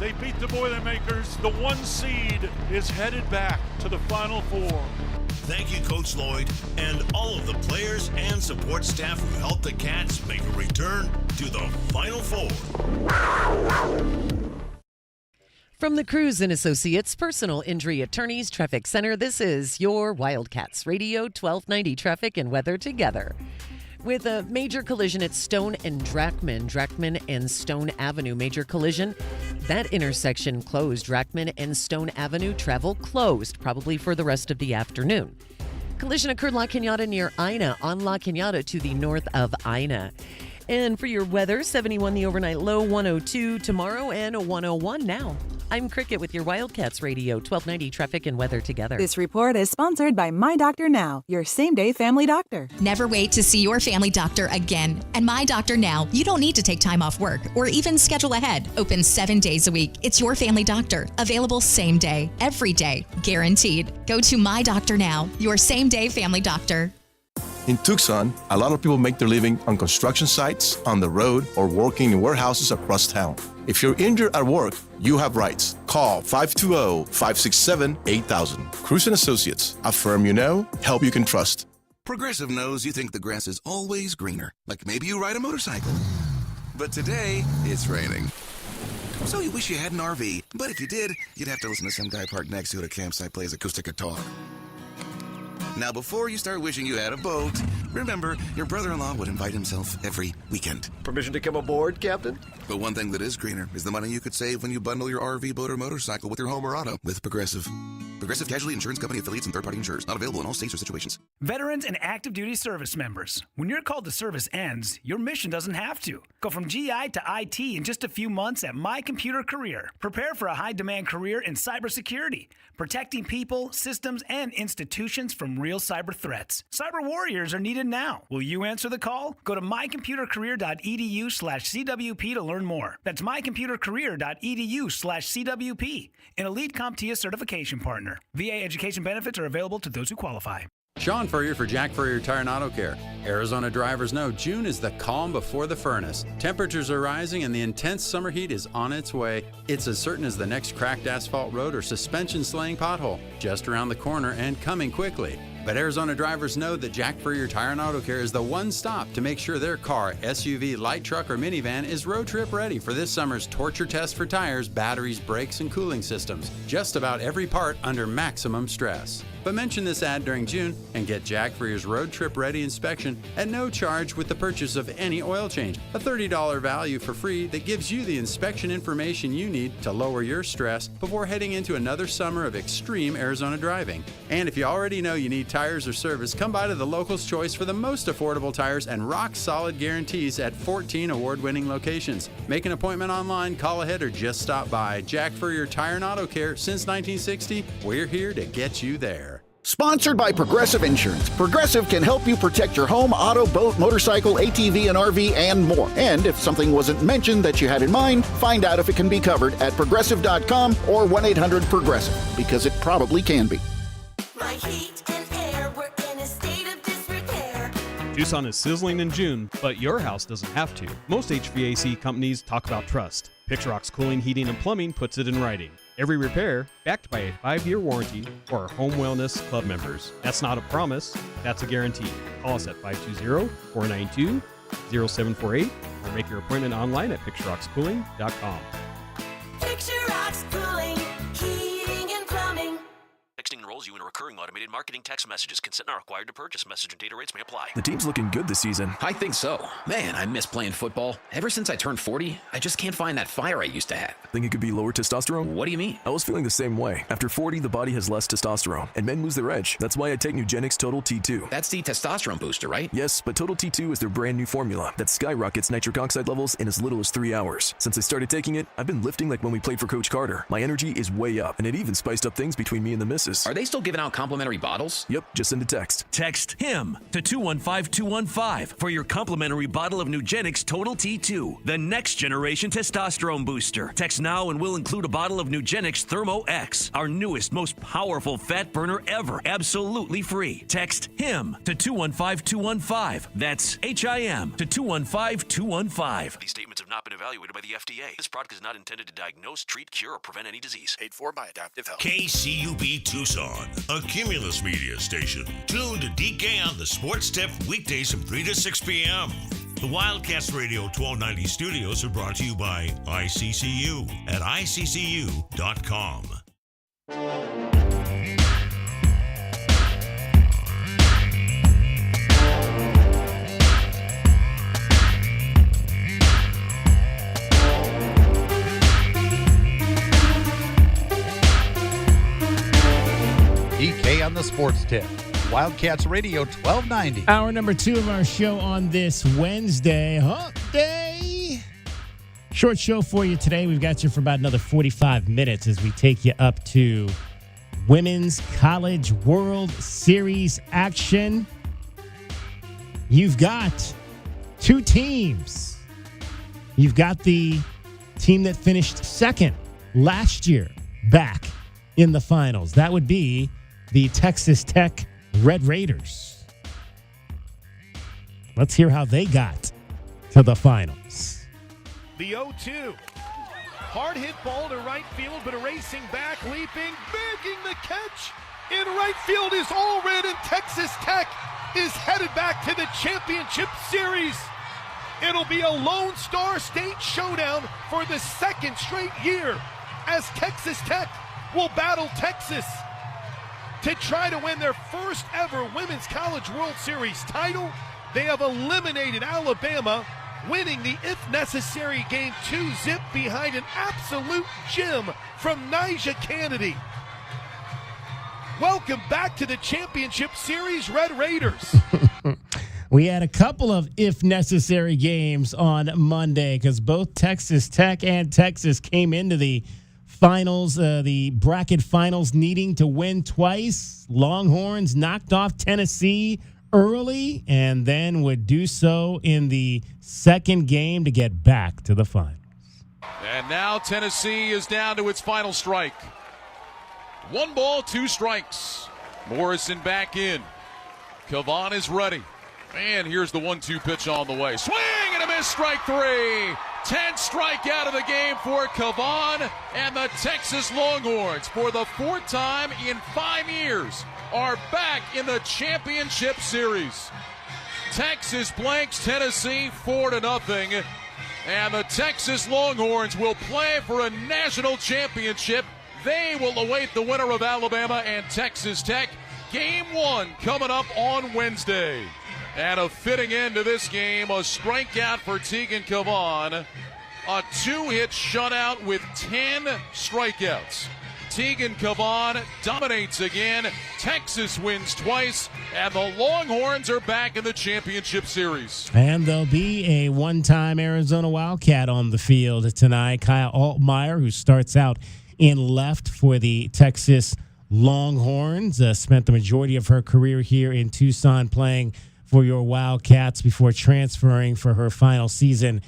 They beat the Boilermakers. The 1 seed is headed back to the Final Four. Thank you, Coach Lloyd, and all of the players and support staff who helped the Cats make a return to the Final Four. From the Cruz and Associates Personal Injury Attorneys Traffic Center, this is your Wildcats Radio 1290 Traffic and Weather Together. With a major collision at Stone and Drachman and Stone Avenue major collision. That intersection closed. Drachman and Stone Avenue travel closed, probably for the rest of the afternoon. Collision occurred La Cañada near Ina, on La Cañada to the north of Ina. And for your weather, 71 the overnight low, 102 tomorrow, and a 101 now. I'm Cricket with your Wildcats Radio 1290 Traffic and Weather Together. This report is sponsored by My Doctor Now, your same-day family doctor. Never wait to see your family doctor again. And My Doctor Now, you don't need to take time off work or even schedule ahead. Open 7 days a week. It's your family doctor. Available same day, every day, guaranteed. Go to My Doctor Now, your same-day family doctor. In Tucson, a lot of people make their living on construction sites, on the road, or working in warehouses across town. If you're injured at work, you have rights. Call 520-567-8000. Cruz & Associates, a firm you know, help you can trust. Progressive knows you think the grass is always greener, like maybe you ride a motorcycle. But today, it's raining. So you wish you had an RV, but if you did, you'd have to listen to some guy parked next to it at a campsite play his acoustic guitar. Now, before you start wishing you had a boat, remember, your brother-in-law would invite himself every weekend. Permission to come aboard, Captain? But one thing that is greener is the money you could save when you bundle your RV, boat, or motorcycle with your home or auto with Progressive. Progressive Casualty Insurance Company affiliates and third-party insurers. Not available in all states or situations. Veterans and active duty service members. When your call to service ends, your mission doesn't have to. Go from GI to IT in just a few months at My Computer Career. Prepare for a high-demand career in cybersecurity, protecting people, systems, and institutions from real cyber threats. Cyber warriors are needed now. Will you answer the call? Go to mycomputercareer.edu/CWP to learn more. That's mycomputercareer.edu/CWP, an elite CompTIA certification partner. VA education benefits are available to those who qualify. Sean Furrier for Jack Furrier Tire and Auto Care. Arizona drivers know June is the calm before the furnace. Temperatures are rising and the intense summer heat is on its way. It's as certain as the next cracked asphalt road or suspension slaying pothole, just around the corner and coming quickly. But Arizona drivers know that Jack Furrier Tire and Auto Care is the one stop to make sure their car, SUV, light truck, or minivan is road trip ready for this summer's torture test for tires, batteries, brakes, and cooling systems. Just about every part under maximum stress. But mention this ad during June and get Jack Furrier's road trip ready inspection at no charge with the purchase of any oil change. A $30 value for free that gives you the inspection information you need to lower your stress before heading into another summer of extreme Arizona driving. And if you already know you need tires or service, come by to the Locals Choice for the most affordable tires and rock-solid guarantees at 14 award-winning locations. Make an appointment online, call ahead, or just stop by. Jack Furrier Tire and Auto Care, since 1960, we're here to get you there. Sponsored by Progressive Insurance. Progressive can help you protect your home, auto, boat, motorcycle, ATV, and RV, and more. And if something wasn't mentioned that you had in mind, find out if it can be covered at Progressive.com or 1-800-PROGRESSIVE, because it probably can be. My heat and air were in a state of disrepair. Tucson is sizzling in June, but your house doesn't have to. Most HVAC companies talk about trust. Picturox Cooling, Heating, and Plumbing puts it in writing. Every repair backed by a 5-year warranty for our Home Wellness Club members. That's not a promise, that's a guarantee. Call us at 520-492-0748 or make your appointment online at picturoxcooling.com. Picturox Cooling, Heating, and Plumbing. Texting enrolls you in a recurring automated marketing text messages. Consent not required to purchase. Message and data rates may apply. The team's looking good this season. I think so. Man, I miss playing football. Ever since I turned 40, I just can't find that fire I used to have. Think it could be lower testosterone? What do you mean? I was feeling the same way. After 40, the body has less testosterone, and men lose their edge. That's why I take Nugenix Total T2. That's the testosterone booster, right? Yes, but Total T2 is their brand new formula that skyrockets nitric oxide levels in as little as 3 hours. Since I started taking it, I've been lifting like when we played for Coach Carter. My energy is way up, and it even spiced up things between me and the missus. Are they still giving out complimentary bottles? Yep, just send a text. Text HIM to 215-215 for your complimentary bottle of Nugenix Total T2, the next generation testosterone booster. Text now and we'll include a bottle of Nugenix Thermo X, our newest, most powerful fat burner ever, absolutely free. Text HIM to 215-215. That's HIM to 215-215. These statements have not been evaluated by the FDA. This product is not intended to diagnose, treat, cure, or prevent any disease. Paid for by Adaptive Health. KCUB Tucson, a Cumulus media station. Tune to DK on the Sports Tip weekdays from 3 to 6 p.m. The Wildcats Radio 1290 studios are brought to you by ICCU at ICCU.com. DK on the Sports Tip. Wildcats Radio 1290. Hour number 2 of our show on this Wednesday. Hump Day. Short show for you today. We've got you for about another 45 minutes as we take you up to Women's College World Series action. You've got 2 teams. You've got the team that finished second last year back in the finals. That would be the Texas Tech Red Raiders. Let's hear how they got to the finals. The 0-2. Hard hit ball to right field, but a racing back, leaping, making the catch in right field is all red, and Texas Tech is headed back to the championship series. It'll be a Lone Star State showdown for the second straight year as Texas Tech will battle Texas to try to win their first ever Women's College World Series title. They have eliminated Alabama, winning the if necessary game 2-0 behind an absolute gem from Nyjah Kennedy. Welcome back to the championship series, Red Raiders. We had a couple of if necessary games on Monday because both Texas Tech and Texas came into the finals, the bracket finals, needing to win twice. Longhorns knocked off Tennessee early and then would do so in the second game to get back to the finals. And now Tennessee is down to its final strike. 1 ball, 2 strikes. Morrison back in. Kavan is ready. And here's the 1-2 pitch on the way. Swing and a miss, strike 3. 10th strikeout of the game for Kavan, and the Texas Longhorns, for the 4th time in 5 years, are back in the championship series. Texas blanks Tennessee 4-0, and the Texas Longhorns will play for a national championship. They will await the winner of Alabama and Texas Tech. Game 1 coming up on Wednesday. And a fitting end to this game, a strikeout for Tegan Kavan, a 2-hit shutout with 10 strikeouts. Tegan Kavan dominates again. Texas wins twice, and the Longhorns are back in the championship series. And there'll be a one-time Arizona Wildcat on the field tonight. Kaya Altmaier, who starts out in left for the Texas Longhorns, spent the majority of her career here in Tucson playing for your Wildcats before transferring for her final season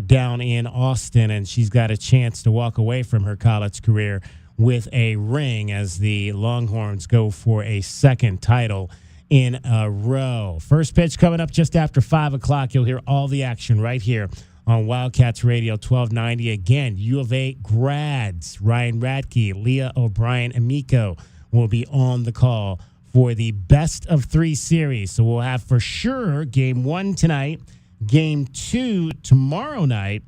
down in Austin. And she's got a chance to walk away from her college career with a ring as the Longhorns go for a second title in a row. First pitch coming up just after 5 o'clock. You'll hear all the action right here on Wildcats Radio 1290. Again, U of A grads Ryan Radke, Leah O'Brien Amico will be on the call for the best of 3 series. So we'll have for sure game 1 tonight, game 2 tomorrow night,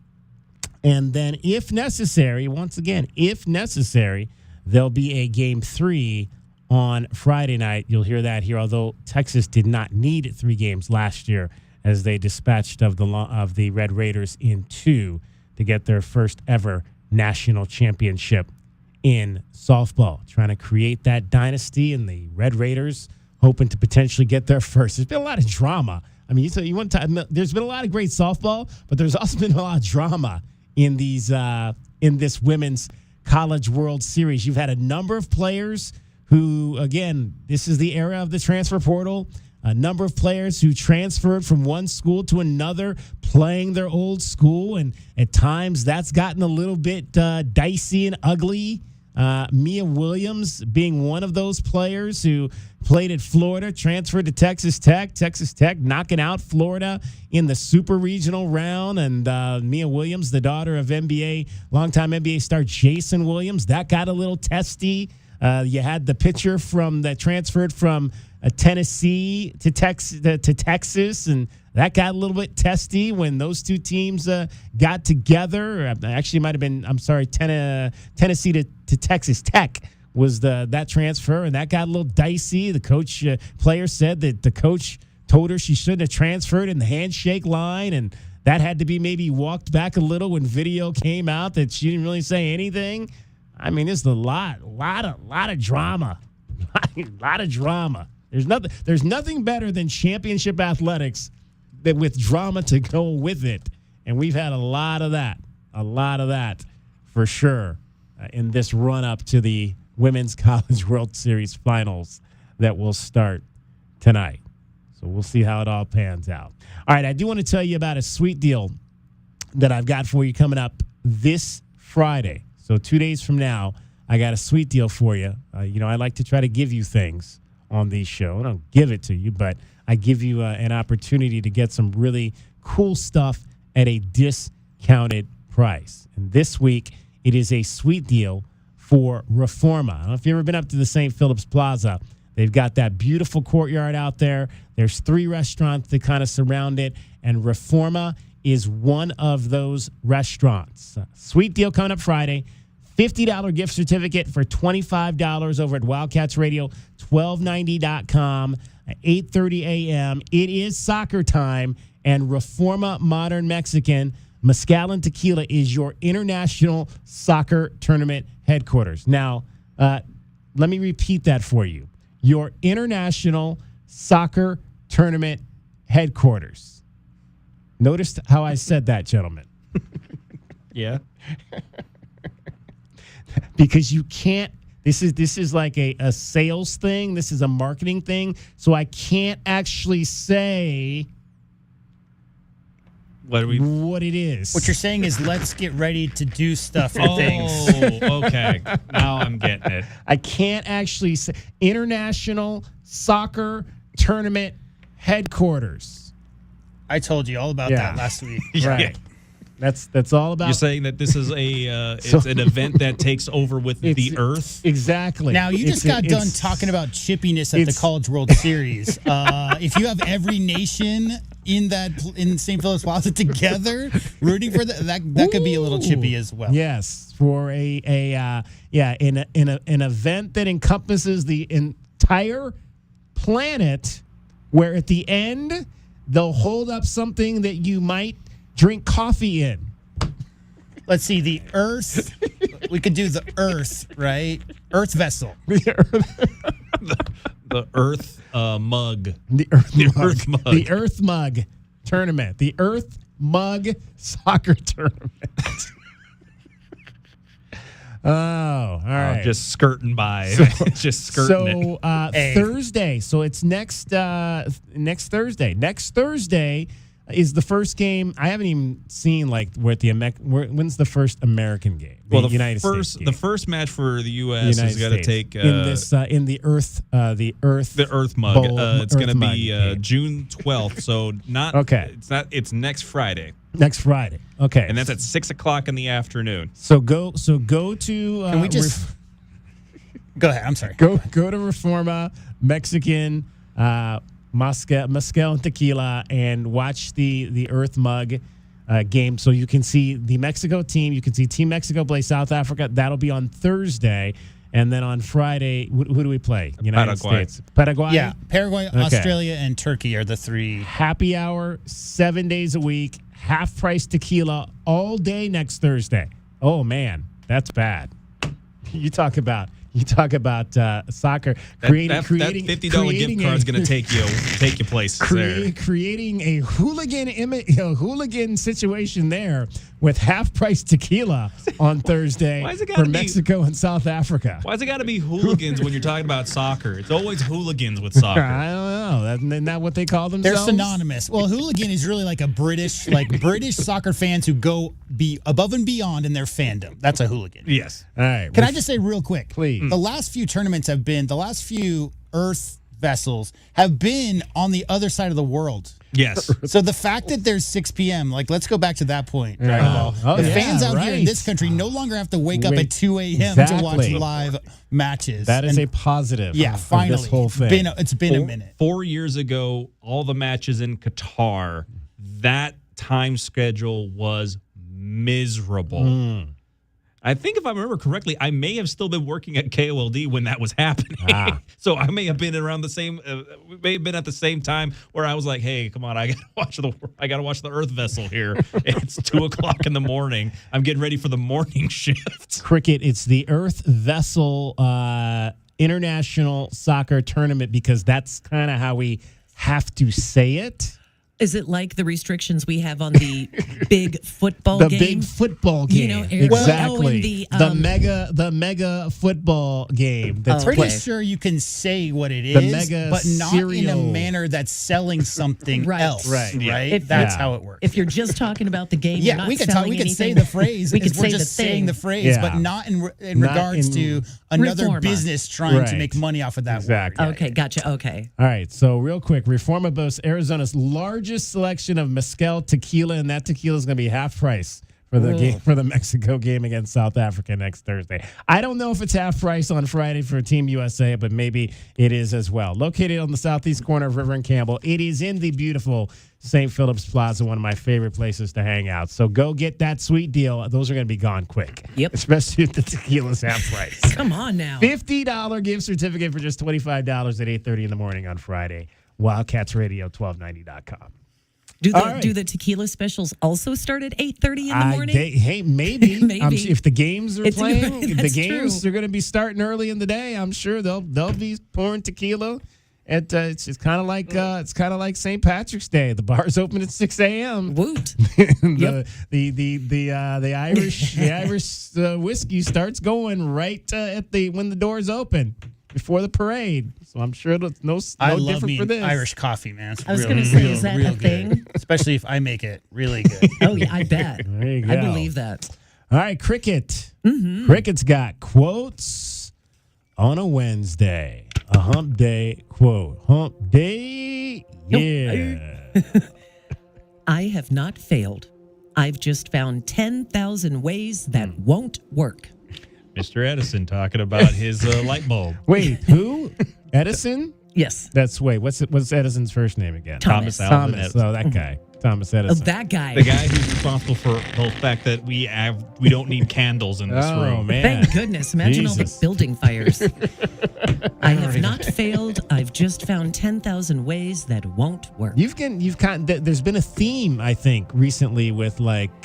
and then if necessary, once again, if necessary, there'll be a game 3 on Friday night. You'll hear that here, although Texas did not need 3 games last year as they dispatched of the Red Raiders in 2 to get their first ever national championship in softball. Trying to create that dynasty, and the Red Raiders hoping to potentially get their first. There's been a lot of drama. I mean, you want to, there's been a lot of great softball, but there's also been a lot of drama in these in this women's College World Series. You've had a number of players who, again, this is the era of the transfer portal. A number of players who transferred from one school to another, playing their old school, and at times that's gotten a little bit dicey and ugly. Mia Williams being one of those players who played at Florida, transferred to Texas Tech. Texas Tech knocking out Florida in the super regional round. And Mia Williams, the daughter of longtime NBA star Jason Williams, that got a little testy. You had the pitcher that transferred from Tennessee to Texas, and that got a little bit testy when those two teams got together. Actually, it might have been, Tennessee to Texas Tech was that transfer, and that got a little dicey. The player said that the coach told her she shouldn't have transferred in the handshake line, and that had to be maybe walked back a little when video came out that she didn't really say anything. I mean, there's a lot of drama, a lot of drama. There's nothing better than championship athletics that with drama to go with it, and we've had a lot of that for sure in this run up to the Women's College World Series Finals that will start tonight. So we'll see how it all pans out. All right, I do want to tell you about a sweet deal that I've got for you coming up this Friday. So 2 days from now, I got a sweet deal for you. I like to try to give you things on these shows. I don't give it to you, but I give you an opportunity to get some really cool stuff at a discounted price. And this week, it is a sweet deal for Reforma. I don't know if you've ever been up to the St. Philip's Plaza. They've got that beautiful courtyard out there. There's 3 restaurants that kind of surround it, and Reforma is one of those restaurants. Sweet deal coming up Friday. $50 gift certificate for $25 over at WildcatsRadio1290.com at 8:30 a.m. It is soccer time, and Reforma Modern Mexican Mezcal and Tequila is your international soccer tournament headquarters. Now, let me repeat that for you. Your international soccer tournament headquarters. Notice how I said that, gentlemen. Yeah. Because you can't, this is like a sales thing. This is a marketing thing. So I can't actually say what it is. What you're saying is let's get ready to do stuff and things. Oh, okay. Now I'm getting it. I can't actually say international soccer tournament headquarters. I told you all about that last week. Right. That's all about. You're saying that this is it's an event that takes over with the Earth? Exactly. Now, you just got done talking about chippiness at the College World Series. If you have every nation in St. Philip's Plaza together rooting for that could be a little chippy as well. Yes, for an event that encompasses the entire planet, where at the end they'll hold up something that you might drink coffee in. Let's see, the Earth. We could do the Earth, right? Earth vessel. The Earth mug. The Earth mug. The Earth mug tournament. The Earth mug soccer tournament. Oh, all right. Just skirting by. Just skirting it. Thursday. So it's next Thursday. Next Thursday is the first game. I haven't even seen when's the first American game? The United States game. The first match for the U.S. is going to take in the Earth mug. Bowl, it's going to be game. June 12th. So not okay. It's next Friday. Next Friday. Okay. And that's at 6:00 in the afternoon. So go to. Can we just go ahead? I'm sorry. Go to Reforma Mexican. Mezcal and tequila, and watch the Earth Mug game, so you can see the Mexico team. You can see Team Mexico play South Africa. That'll be on Thursday, and then on Friday, who do we play? United States, Paraguay. Yeah, Paraguay, Australia, and Turkey are the three. Happy hour, 7 days a week, half price tequila all day next Thursday. Oh man, that's bad. You talk about soccer. That $50 gift card is going to take you places there. Creating a hooligan situation there with half price tequila on Thursday for Mexico and South Africa. Why's it got to be hooligans when you're talking about soccer? It's always hooligans with soccer. I don't know. Isn't that what they call themselves? They're synonymous. Well, hooligan is really like a British soccer fans who go above and beyond in their fandom. That's a hooligan. Yes. All right. Can I just say real quick? Please. The last few tournaments the last few Earth vessels have been on the other side of the world. Yes. So the fact that there's 6 p.m., let's go back to that point. Yeah. Dragon Ball. The fans out here in right. this country no longer have to wake up at 2 a.m. to watch live matches. That is a positive. Yeah, finally. This whole thing. It's been a minute. 4 years ago, all the matches in Qatar, that time schedule was miserable. I think if I remember correctly, I may have still been working at KOLD when that was happening. So I may have been around the same. We may have been at the same time where I was like, "Hey, come on, I gotta watch the Earth vessel here. It's 2:00 in the morning. I'm getting ready for the morning shift." Cricket. It's the Earth Vessel International Soccer Tournament because that's kind of how we have to say it. Is it like the restrictions we have on the big football game? The big football game. Exactly. The mega football game. I'm pretty sure you can say what it is, but not in a manner that's selling something else. Right. That's how it works. If you're just talking about the game, yeah, we can say the phrase. We can say just saying the phrase, but not in regards to another Reforma. Business trying to make money off of that. Exactly. Word. Okay, gotcha. Okay. All right. So real quick, Reforma boasts Arizona's largest selection of mezcal tequila, and that tequila is going to be half price for the game, for the Mexico game against South Africa next Thursday. I don't know if it's half price on Friday for Team USA, but maybe it is as well. Located on the southeast corner of River and Campbell, it is in the beautiful St. Philip's Plaza, one of my favorite places to hang out. So go get that sweet deal. Those are going to be gone quick. Yep. Especially if the tequila's half price. Come on now. $50 gift certificate for just $25 at 8:30 in the morning on Friday. WildcatsRadio1290.com. Do the tequila specials also start at 8:30 in the morning? Maybe. Maybe. If the games are playing, if the That's games true. are going to be starting early in the day, I'm sure they'll be pouring tequila. It's kind of like St. Patrick's Day. The bar's open at 6 a.m. Woot. The Irish whiskey starts going right when the doors open before the parade. So I'm sure it's no different for this. Irish coffee, man. It's I was going to say, is that a thing? Especially if I make it really good. Oh, yeah, I bet. There you go. I believe that. All right, cricket. Mm-hmm. Cricket's got quotes on a Wednesday. A hump day quote. Hump day, yeah. I have not failed. I've just found 10,000 ways that won't work. Mr. Edison talking about his light bulb. Wait, who? Edison? Yes. What's Edison's first name again? Thomas Alva Edison. Oh, that guy. Thomas Edison. Oh, that guy. The guy who's responsible for the fact that we don't need candles in this room. Man. Thank goodness. Imagine all the building fires. I have not failed. I've just found 10,000 ways that won't work. There's been a theme, I think, recently with failure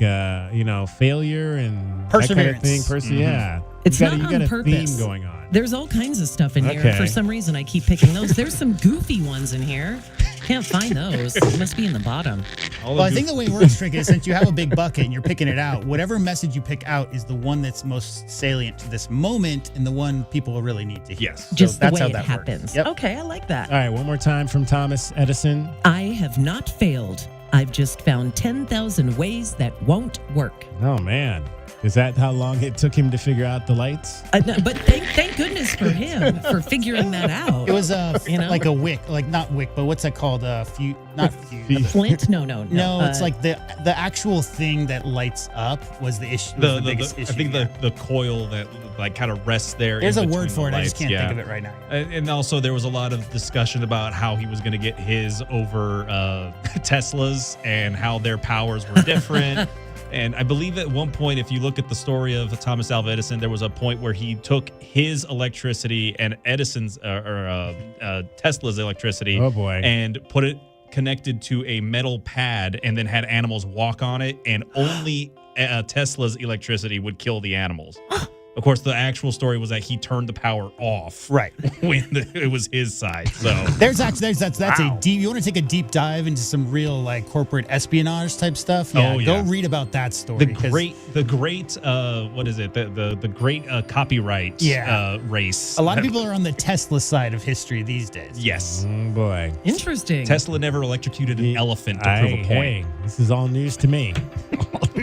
and perseverance. That kind of thing. Yeah. It's you not got on a purpose. theme going on. There's all kinds of stuff in here. Okay. For some reason, I keep picking those. There's some goofy ones in here. Can't find those. It must be in the bottom. Well, I think the way it works, Trick, is since you have a big bucket and you're picking it out, whatever message you pick out is the one that's most salient to this moment and the one people really need to hear. Yes. Just that's the how way it that happens. works. Yep. Okay, I like that. All right, one more time from Thomas Edison. I have not failed. I've just found 10,000 ways that won't work. Oh, man. Is that how long it took him to figure out the lights? No, but thank goodness for him for figuring that out. It was like a wick, like not wick, but what's that called? Not fuse. Flint? No. No, it's like the actual thing that lights up was the issue. The biggest issue. I think the coil that like kind of rests there. There's in a word between for it. the I just lights, can't think of it right now. And also there was a lot of discussion about how he was going to get his over Teslas and how their powers were different. And I believe at one point, if you look at the story of Thomas Alva Edison, there was a point where he took his electricity and Edison's Tesla's electricity, and put it connected to a metal pad, and then had animals walk on it, and only Tesla's electricity would kill the animals. Of course, the actual story was that he turned the power off, right, when it was his side. So that's a deep. You want to take a deep dive into some real like corporate espionage type stuff? Yeah, go read about that story. The great what is it? The great copyright race. A lot of people are on the Tesla side of history these days. Yes, boy, interesting. Tesla never electrocuted an elephant to prove a point. Hey, this is all news to me.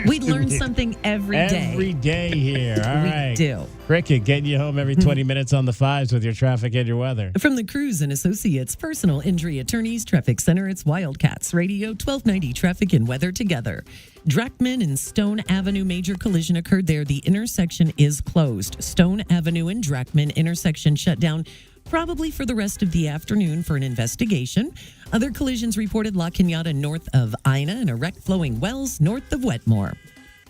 We learn something every day. Every day here. All right. We do. Cricket, getting you home every 20 minutes on the fives with your traffic and your weather. From the Cruz and Associates Personal Injury Attorneys Traffic Center, it's Wildcats Radio 1290 Traffic and Weather together. Drackman and Stone Avenue major collision occurred there. The intersection is closed. Stone Avenue and Drackman intersection shut down probably for the rest of the afternoon for an investigation. Other collisions reported La Cañada north of Ina and a wreck flowing Wells north of Wetmore.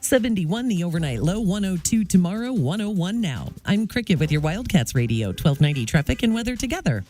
71 the overnight low, 102 tomorrow, 101 now. I'm Cricket with your Wildcats Radio 1290 Traffic and Weather together.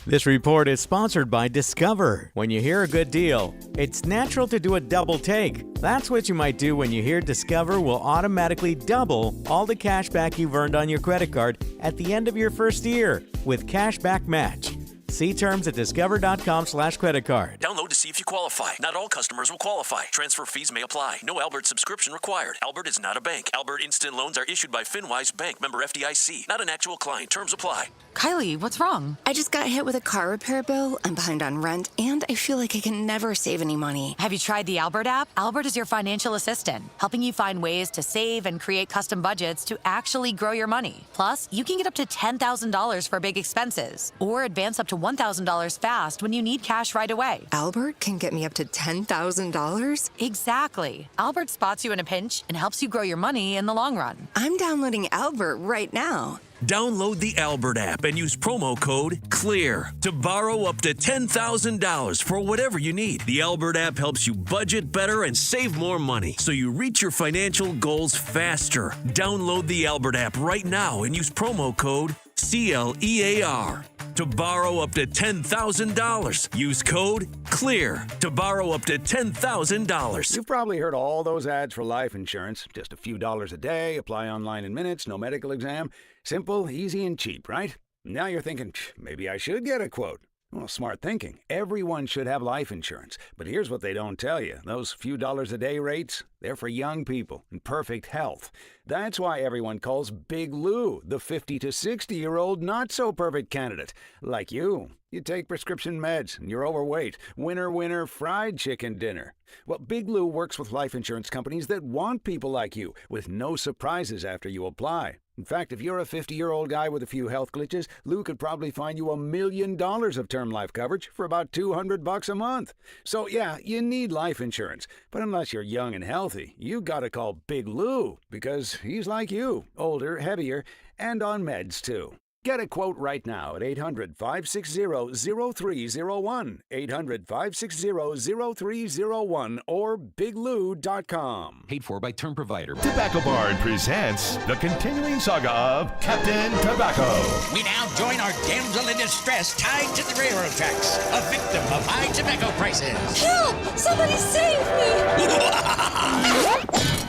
This report is sponsored by Discover. When you hear a good deal, it's natural to do a double take. That's what you might do when you hear Discover will automatically double all the cash back you've earned on your credit card at the end of your first year with Cashback Match. See terms at discover.com/creditcard. Download to see if you qualify. Not all customers will qualify. Transfer fees may apply. No Albert subscription required. Albert is not a bank. Albert Instant Loans are issued by FinWise Bank, member FDIC. Not an actual client. Terms apply. Kylie, what's wrong? I just got hit with a car repair bill. I'm behind on rent, and I feel like I can never save any money. Have you tried the Albert app? Albert is your financial assistant, helping you find ways to save and create custom budgets to actually grow your money. Plus, you can get up to $10,000 for big expenses, or advance up to $1,000 fast when you need cash right away. Albert can get me up to $10,000? Exactly. Albert spots you in a pinch and helps you grow your money in the long run. I'm downloading Albert right now. Download the Albert app and use promo code CLEAR to borrow up to $10,000 for whatever you need. The Albert app helps you budget better and save more money so you reach your financial goals faster. Download the Albert app right now and use promo code CLEAR to borrow up to $10,000. Use code CLEAR to borrow up to $10,000. You've probably heard all those ads for life insurance. Just a few dollars a day, apply online in minutes, no medical exam. Simple, easy, and cheap, right? Now you're thinking, maybe I should get a quote. Well, smart thinking. Everyone should have life insurance. But here's what they don't tell you. Those few dollars a day rates, They're for young people in perfect health. That's why everyone calls Big Lou the 50 to 60-year-old not-so-perfect candidate. Like you. You take prescription meds and you're overweight. Winner, winner, fried chicken dinner. Well, Big Lou works with life insurance companies that want people like you, with no surprises after you apply. In fact, if you're a 50-year-old guy with a few health glitches, Lou could probably find you $1 million of term life coverage for about $200 a month. So yeah, you need life insurance. But unless you're young and healthy, you gotta call Big Lou, because he's like you, older, heavier, and on meds too. Get a quote right now at 800-560-0301, 800-560-0301, or biglou.com. Paid for by term provider. Tobacco Barn presents the continuing saga of Captain Tobacco. We now join our damsel in distress tied to the railroad tracks, a victim of high tobacco prices. Help! Somebody save me!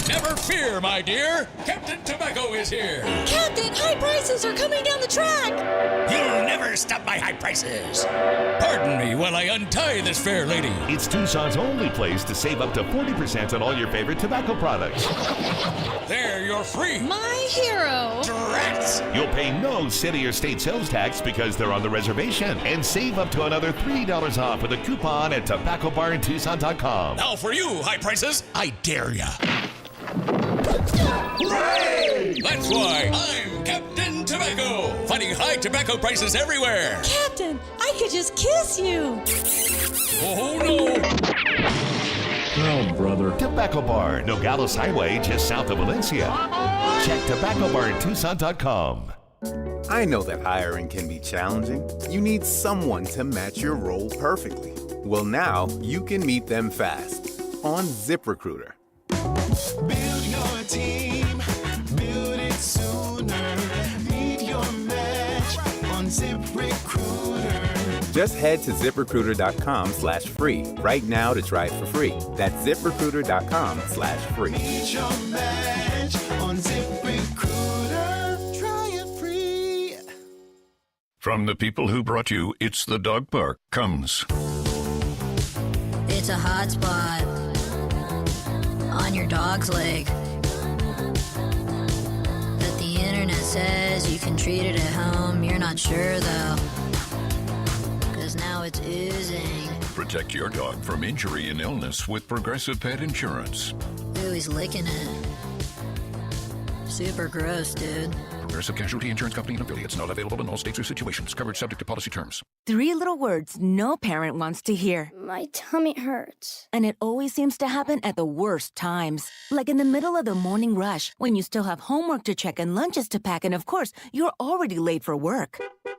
Never fear, my dear. Captain Tobacco is here. Captain, high prices are coming down the track! You'll never stop my high prices. Pardon me while I untie this fair lady. It's Tucson's only place to save up to 40% on all your favorite tobacco products. There, you're free. My hero! Rats! You'll pay no city or state sales tax because they're on the reservation, and save up to another $3 off with a coupon at tobaccobarntucson.com. Now for you, high prices, I dare ya. Hooray! That's why I'm Captain Tobacco, fighting high tobacco prices everywhere. Captain, I could just kiss you! Oh, no. Oh, brother. Tobacco Barn, Nogales Highway, just south of Valencia. Check tobaccobarntucson.com. I know that hiring can be challenging. You need someone to match your role perfectly. Well, now you can meet them fast on ZipRecruiter. Build your team, build it sooner. Meet your match on ZipRecruiter. Just head to ZipRecruiter.com/free right now to try it for free. That's ZipRecruiter.com/free. Meet your match on ZipRecruiter. Try it free. From the people who brought you It's the Dog Park comes. It's a hot spot on your dog's leg that the internet says you can treat it at home. You're not sure though, 'cause now it's oozing. Protect your dog from injury and illness with Progressive Pet Insurance. Ooh, he's licking it. Super gross, dude. Progressive Casualty Insurance Company and affiliates, not available in all states or situations. Coverage subject to policy terms. 3 little words no parent wants to hear. My tummy hurts. And it always seems to happen at the worst times. Like in the middle of the morning rush, when you still have homework to check and lunches to pack, and of course, you're already late for work.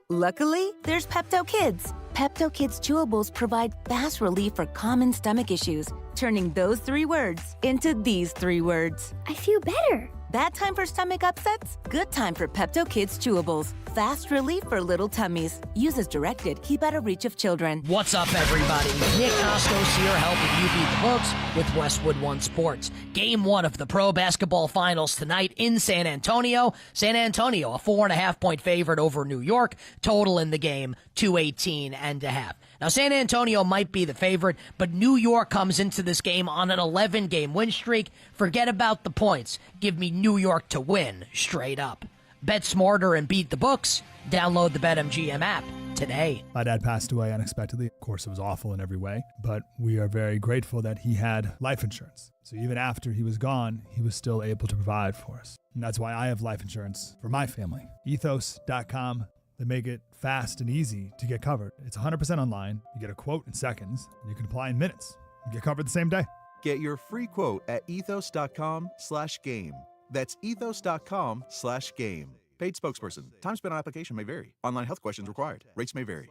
Luckily, there's Pepto Kids. Pepto Kids chewables provide fast relief for common stomach issues, turning those 3 words into these 3 words. I feel better. Bad time for stomach upsets? Good time for Pepto Kids chewables. Fast relief for little tummies. Use as directed. Keep out of reach of children. What's up, everybody? Nick Costos here, helping you beat the books with Westwood One Sports. Game 1 of the Pro Basketball Finals tonight in San Antonio. San Antonio, a 4.5-point favorite over New York. Total in the game, 218.5. Now, San Antonio might be the favorite, but New York comes into this game on an 11-game win streak. Forget about the points. Give me New York to win, straight up. Bet smarter and beat the books. Download the BetMGM app today. My dad passed away unexpectedly. Of course, it was awful in every way, but we are very grateful that he had life insurance. So even after he was gone, he was still able to provide for us. And that's why I have life insurance for my family. Ethos.com. They make it fast and easy to get covered. It's 100% online. You get a quote in seconds, and you can apply in minutes. You get covered the same day. Get your free quote at ethos.com/game. That's ethos.com/game. Paid spokesperson. Time spent on application may vary. Online health questions required. Rates may vary.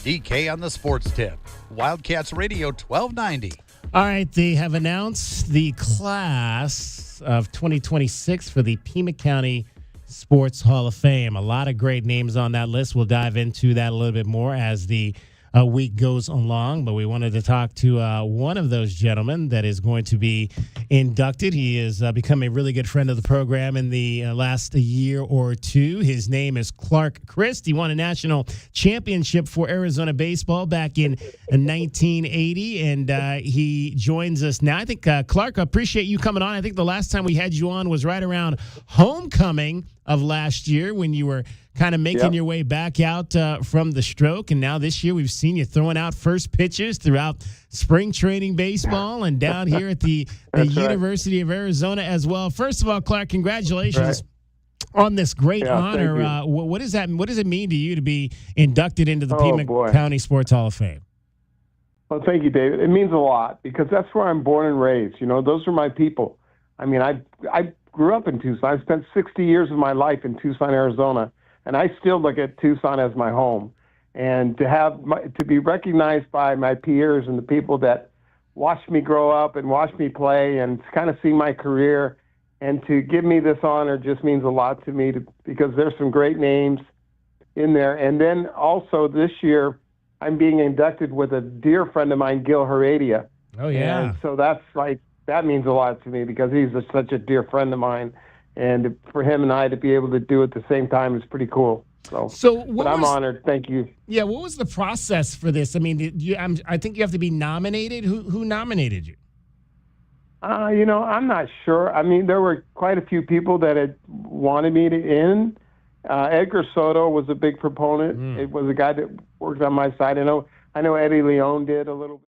DK on the sports tip. Wildcats Radio 1290. All right, they have announced the class of 2026 for the Pima County Sports Hall of Fame. A lot of great names on that list. We'll dive into that a little bit more as the week goes along. But we wanted to talk to one of those gentlemen that is going to be inducted. He has become a really good friend of the program in the last year or two. His name is Clark Christ. He won a national championship for Arizona baseball back in 1980, and he joins us now. I think, Clark, I appreciate you coming on. I think the last time we had you on was right around homecoming of last year when you were kind of making your way back out from the stroke. And now this year we've seen you throwing out first pitches throughout spring training baseball and down here at the University of Arizona as well. First of all, Clark, congratulations on this great honor. What does it mean to you to be inducted into the Pima County Sports Hall of Fame? Well, thank you, David. It means a lot because that's where I'm born and raised. You know, those are my people. I mean, I grew up in Tucson. I spent 60 years of my life in Tucson, Arizona, and I still look at Tucson as my home. And to be recognized by my peers and the people that watched me grow up and watched me play and kind of see my career, and to give me this honor just means a lot to me because there's some great names in there. And then also this year, I'm being inducted with a dear friend of mine, Gil Heredia. Oh, yeah. And so that means a lot to me because he's such a dear friend of mine. And for him and I to be able to do it at the same time is pretty cool. But I'm honored. Thank you. Yeah, what was the process for this? I mean, I think you have to be nominated. Who nominated you? I'm not sure. I mean, there were quite a few people that had wanted me to in. Edgar Soto was a big proponent. It was a guy that worked on my side. I know Eddie Leon did a little bit.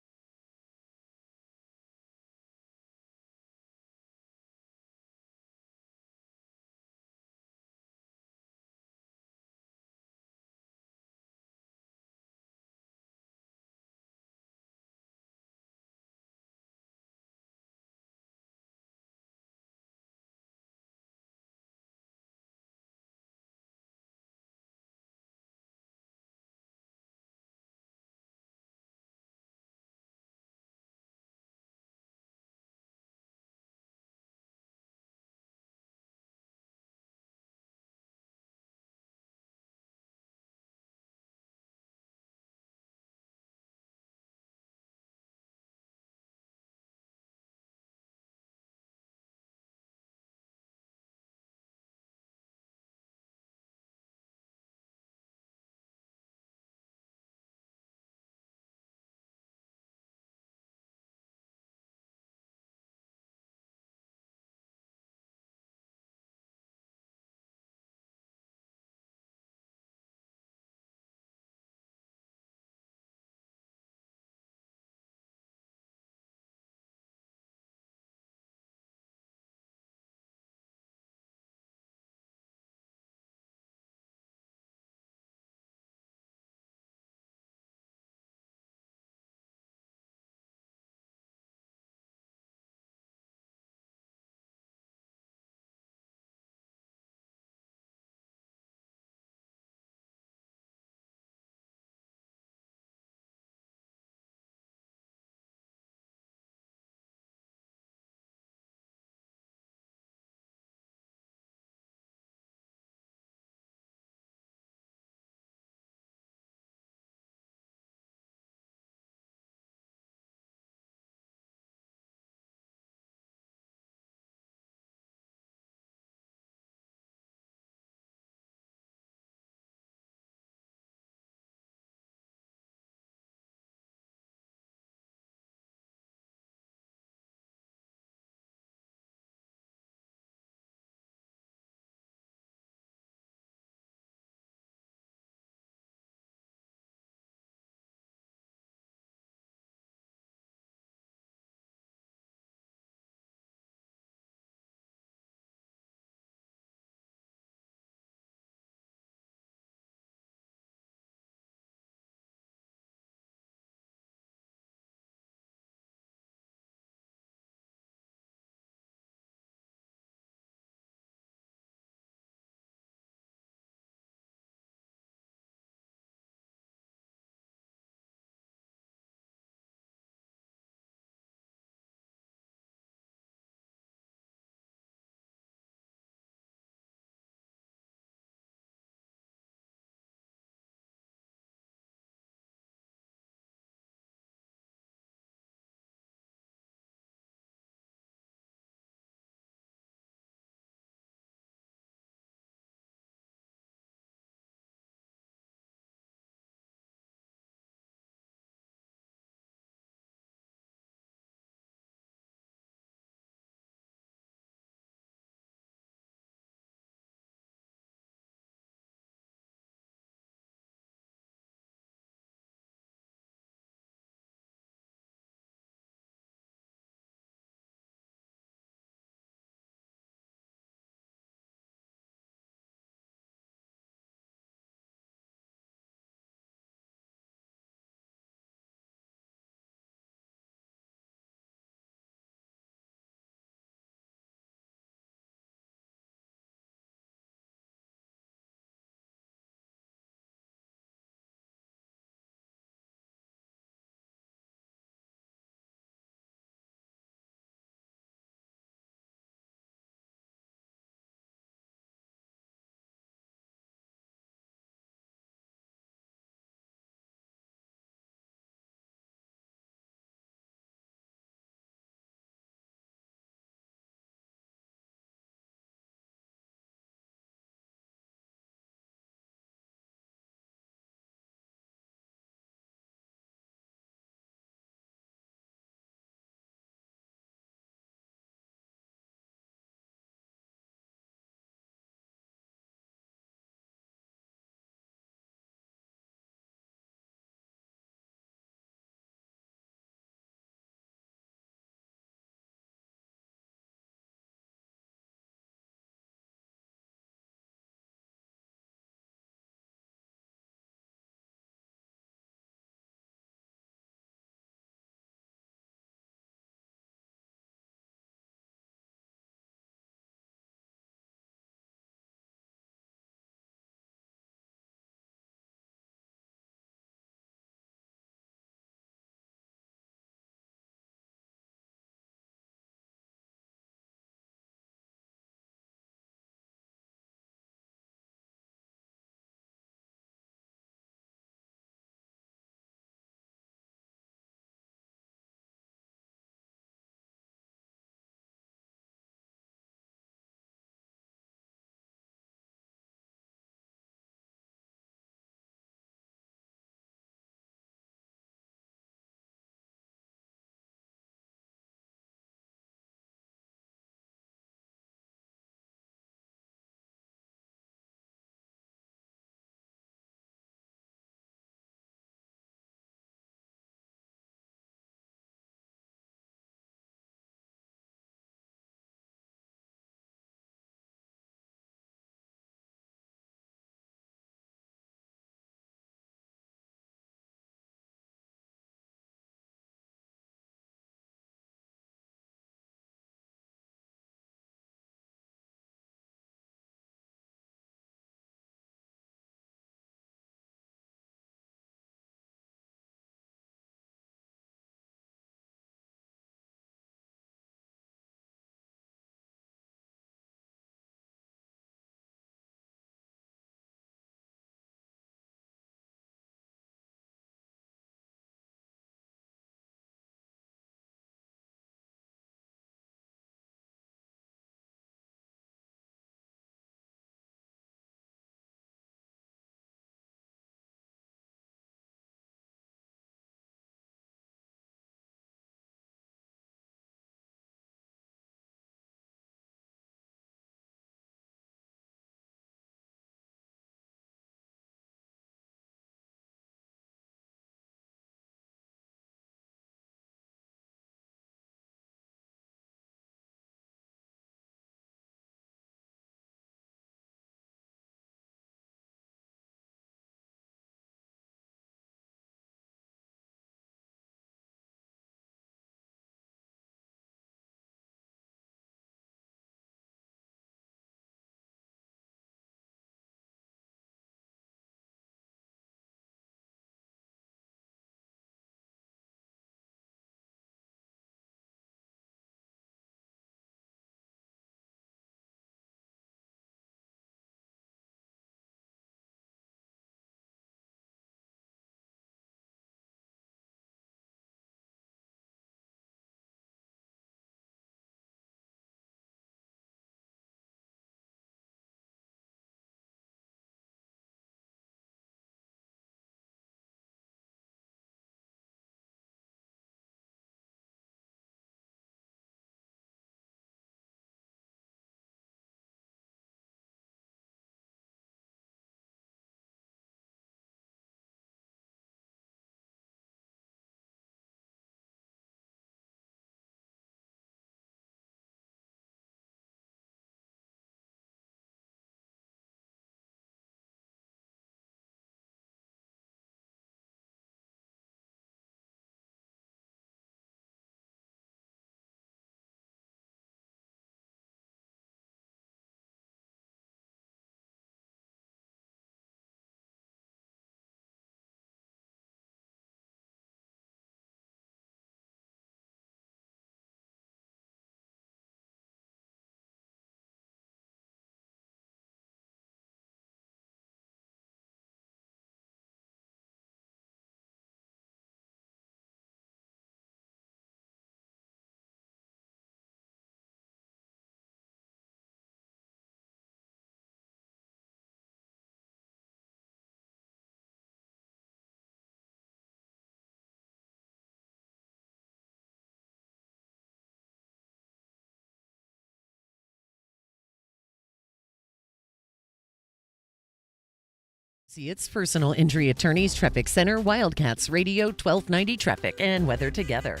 See, it's personal injury attorneys, Traffic Center, Wildcats Radio, 1290 Traffic and Weather together.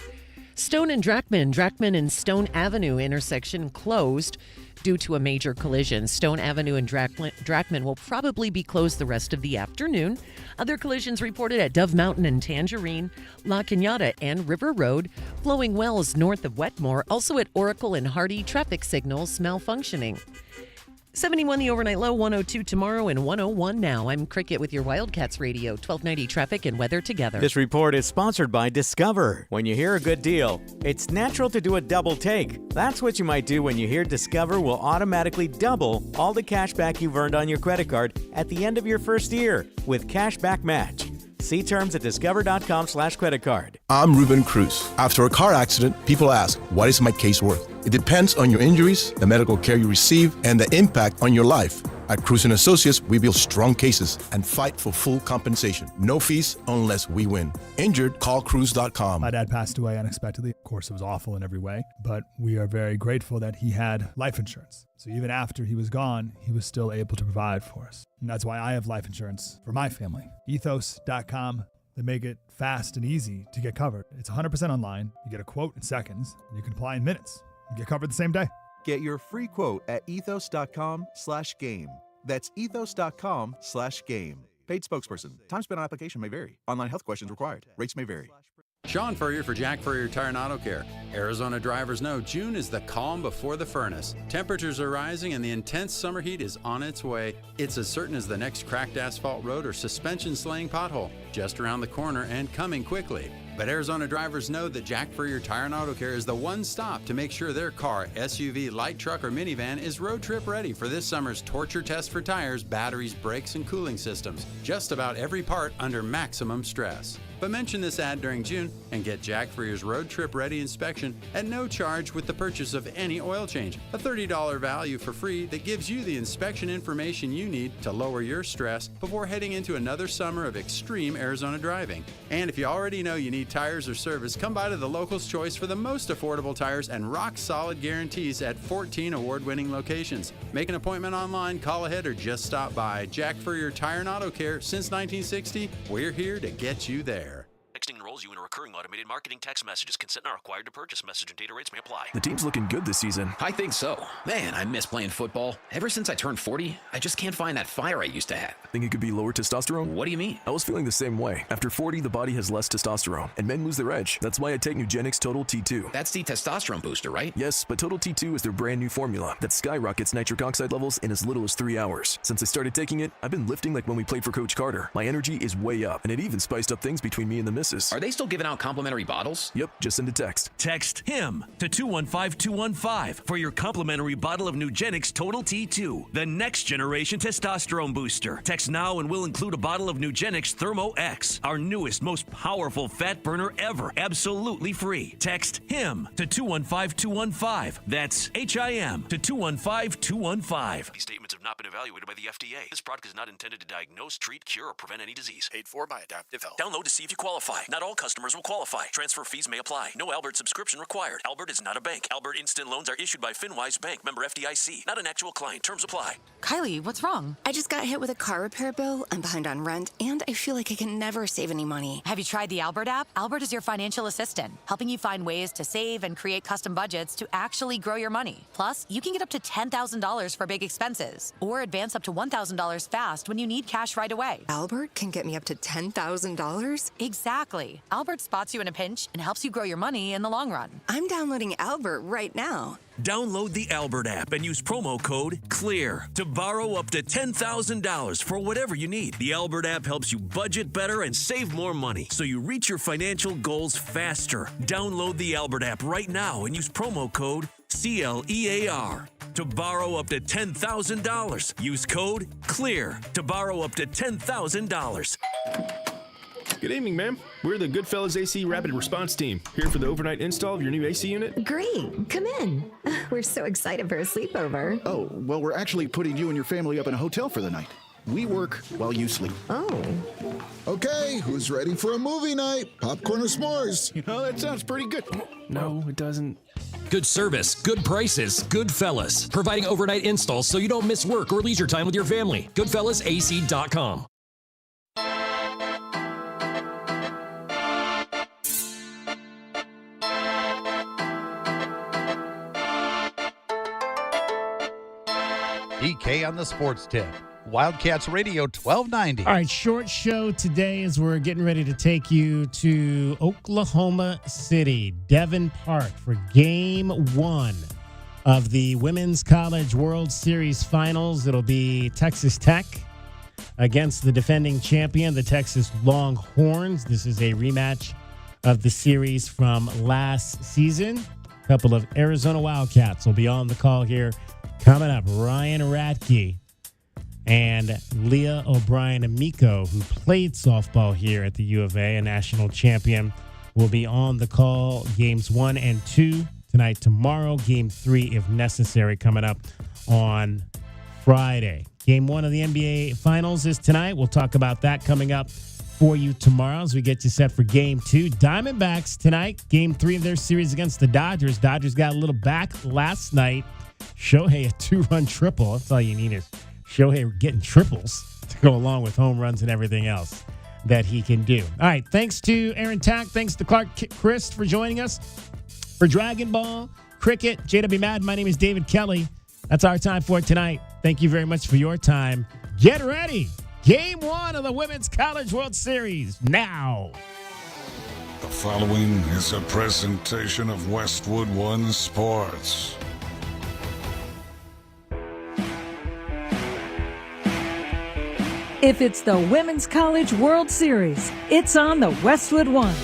Stone and Drachman and Stone Avenue intersection closed due to a major collision. Stone Avenue and Drachman will probably be closed the rest of the afternoon. Other collisions reported at Dove Mountain and Tangerine, La Cañada and River Road, Flowing Wells north of Wetmore, also at Oracle and Hardy, traffic signals malfunctioning. 71 the overnight low, 102 tomorrow, and 101 now. I'm Cricket with your Wildcats Radio, 1290 Traffic and Weather together. This report is sponsored by Discover. When you hear a good deal, it's natural to do a double take. That's what you might do when you hear Discover will automatically double all the cash back you've earned on your credit card at the end of your first year with Cashback Match. See terms at discover.com/creditcard. I'm Ruben Cruz. After a car accident, people ask, what is my case worth? It depends on your injuries, the medical care you receive, and the impact on your life. At Cruz & Associates, we build strong cases and fight for full compensation. No fees unless we win. Injured, call Cruz.com. My dad passed away unexpectedly. Of course, it was awful in every way, but we are very grateful that he had life insurance. So even after he was gone, he was still able to provide for us. And that's why I have life insurance for my family. Ethos.com. They make it fast and easy to get covered. It's 100% online. You get a quote in seconds, and you can apply in minutes. You get covered the same day. Get your free quote at ethos.com/game. That's ethos.com/game. Paid spokesperson. Time spent on application may vary. Online health questions required. Rates may vary. Sean Furrier for Jack Furrier Tire and Auto Care. Arizona drivers know June is the calm before the furnace. Temperatures are rising and the intense summer heat is on its way. It's as certain as the next cracked asphalt road or suspension slaying pothole, just around the corner and coming quickly. But Arizona drivers know that Jack Furrier Tire and Auto Care is the one stop to make sure their car, SUV, light truck, or minivan is road trip ready for this summer's torture test for tires, batteries, brakes, and cooling systems. Just about every part under maximum stress. But mention this ad during June and get Jack Furrier's road trip ready inspection at no charge with the purchase of any oil change. A $30 value for free that gives you the inspection information you need to lower your stress before heading into another summer of extreme Arizona driving. And if you already know you need tires or service, come by to the Locals Choice for the most affordable tires and rock-solid guarantees at 14 award-winning locations. Make an appointment online, call ahead, or just stop by. Jack Furrier Tire and Auto Care, since 1960, we're here to get you there. Texting enrolls you in a recurring automated marketing text messages. Consent not required to purchase. Message and data rates may apply. The team's looking good this season. I think so. Man, I miss playing football. Ever since I turned 40, I just can't find that fire I used to have. Think it could be lower testosterone? What do you mean? I was feeling the same way. After 40, the body has less testosterone, and men lose their edge. That's why I take Nugenix Total T2. That's the testosterone booster, right? Yes, but Total T2 is their brand new formula that skyrockets nitric oxide levels in as little as 3 hours. Since I started taking it, I've been lifting like when we played for Coach Carter. My energy is way up, and it even spiced up things between me and the missus. Are they still giving out complimentary bottles? Yep, just send a text. Text HIM to 215-215 for your complimentary bottle of Nugenix Total T2, the next generation testosterone booster. Text now and we'll include a bottle of Nugenix Thermo X, our newest, most powerful fat burner ever, absolutely free. Text HIM to 215-215. That's HIM to 215-215. These statements have not been evaluated by the FDA. This product is not intended to diagnose, treat, cure, or prevent any disease. Paid for by Adaptive Health. Download to see if you qualify. Not all customers will qualify. Transfer fees may apply. No Albert subscription required. Albert is not a bank. Albert Instant Loans are issued by FinWise Bank, member FDIC. Not an actual client. Terms apply. Kylie, what's wrong? I just got hit with a car repair bill. I'm behind on rent, and I feel like I can never save any money. Have you tried the Albert app? Albert is your financial assistant, helping you find ways to save and create custom budgets to actually grow your money. Plus, you can get up to $10,000 for big expenses, or advance up to $1,000 fast when you need cash right away. Albert can get me up to $10,000? Exactly. Albert spots you in a pinch and helps you grow your money in the long run. I'm downloading Albert right now. Download the Albert app and use promo code CLEAR to borrow up to $10,000 for whatever you need. The Albert app helps you budget better and save more money so you reach your financial goals faster. Download the Albert app right now and use promo code CLEAR to borrow up to $10,000. Use code CLEAR to borrow up to $10,000. Good evening, ma'am. We're the Goodfellas AC Rapid Response Team, here for the overnight install of your new AC unit. Great. Come in. We're so excited for a sleepover. Oh, well, we're actually putting you and your family up in a hotel for the night. We work while you sleep. Oh. Okay, who's ready for a movie night? Popcorn or s'mores? You know, that sounds pretty good. No, it doesn't. Good service, good prices, Goodfellas. Providing overnight installs so you don't miss work or leisure time with your family. GoodfellasAC.com. DK on the sports tip. Wildcats Radio 1290. All right, short show today as we're getting ready to take you to Oklahoma City, Devon Park for Game 1 of the Women's College World Series Finals. It'll be Texas Tech against the defending champion, the Texas Longhorns. This is a rematch of the series from last season. A couple of Arizona Wildcats will be on the call here coming up. Ryan Radke and Leah O'Brien-Amico, who played softball here at the U of A, a national champion, will be on the call. Games 1 and 2 tonight, tomorrow. Game 3, if necessary, coming up on Friday. Game 1 of the NBA Finals is tonight. We'll talk about that coming up for you tomorrow as we get you set for Game 2. Diamondbacks tonight, Game 3 of their series against the Dodgers. Dodgers got a little back last night. Shohei, a 2-run triple. That's all you need is Shohei getting triples to go along with home runs and everything else that he can do. All right, thanks to Aaron Tack. Thanks to Clark Christ for joining us. For Dragon Ball, Cricket, JW Madden, my name is David Kelly. That's our time for tonight. Thank you very much for your time. Get ready. Game 1 of the Women's College World Series now. The following is a presentation of Westwood One Sports. If it's the Women's College World Series, it's on the Westwood One.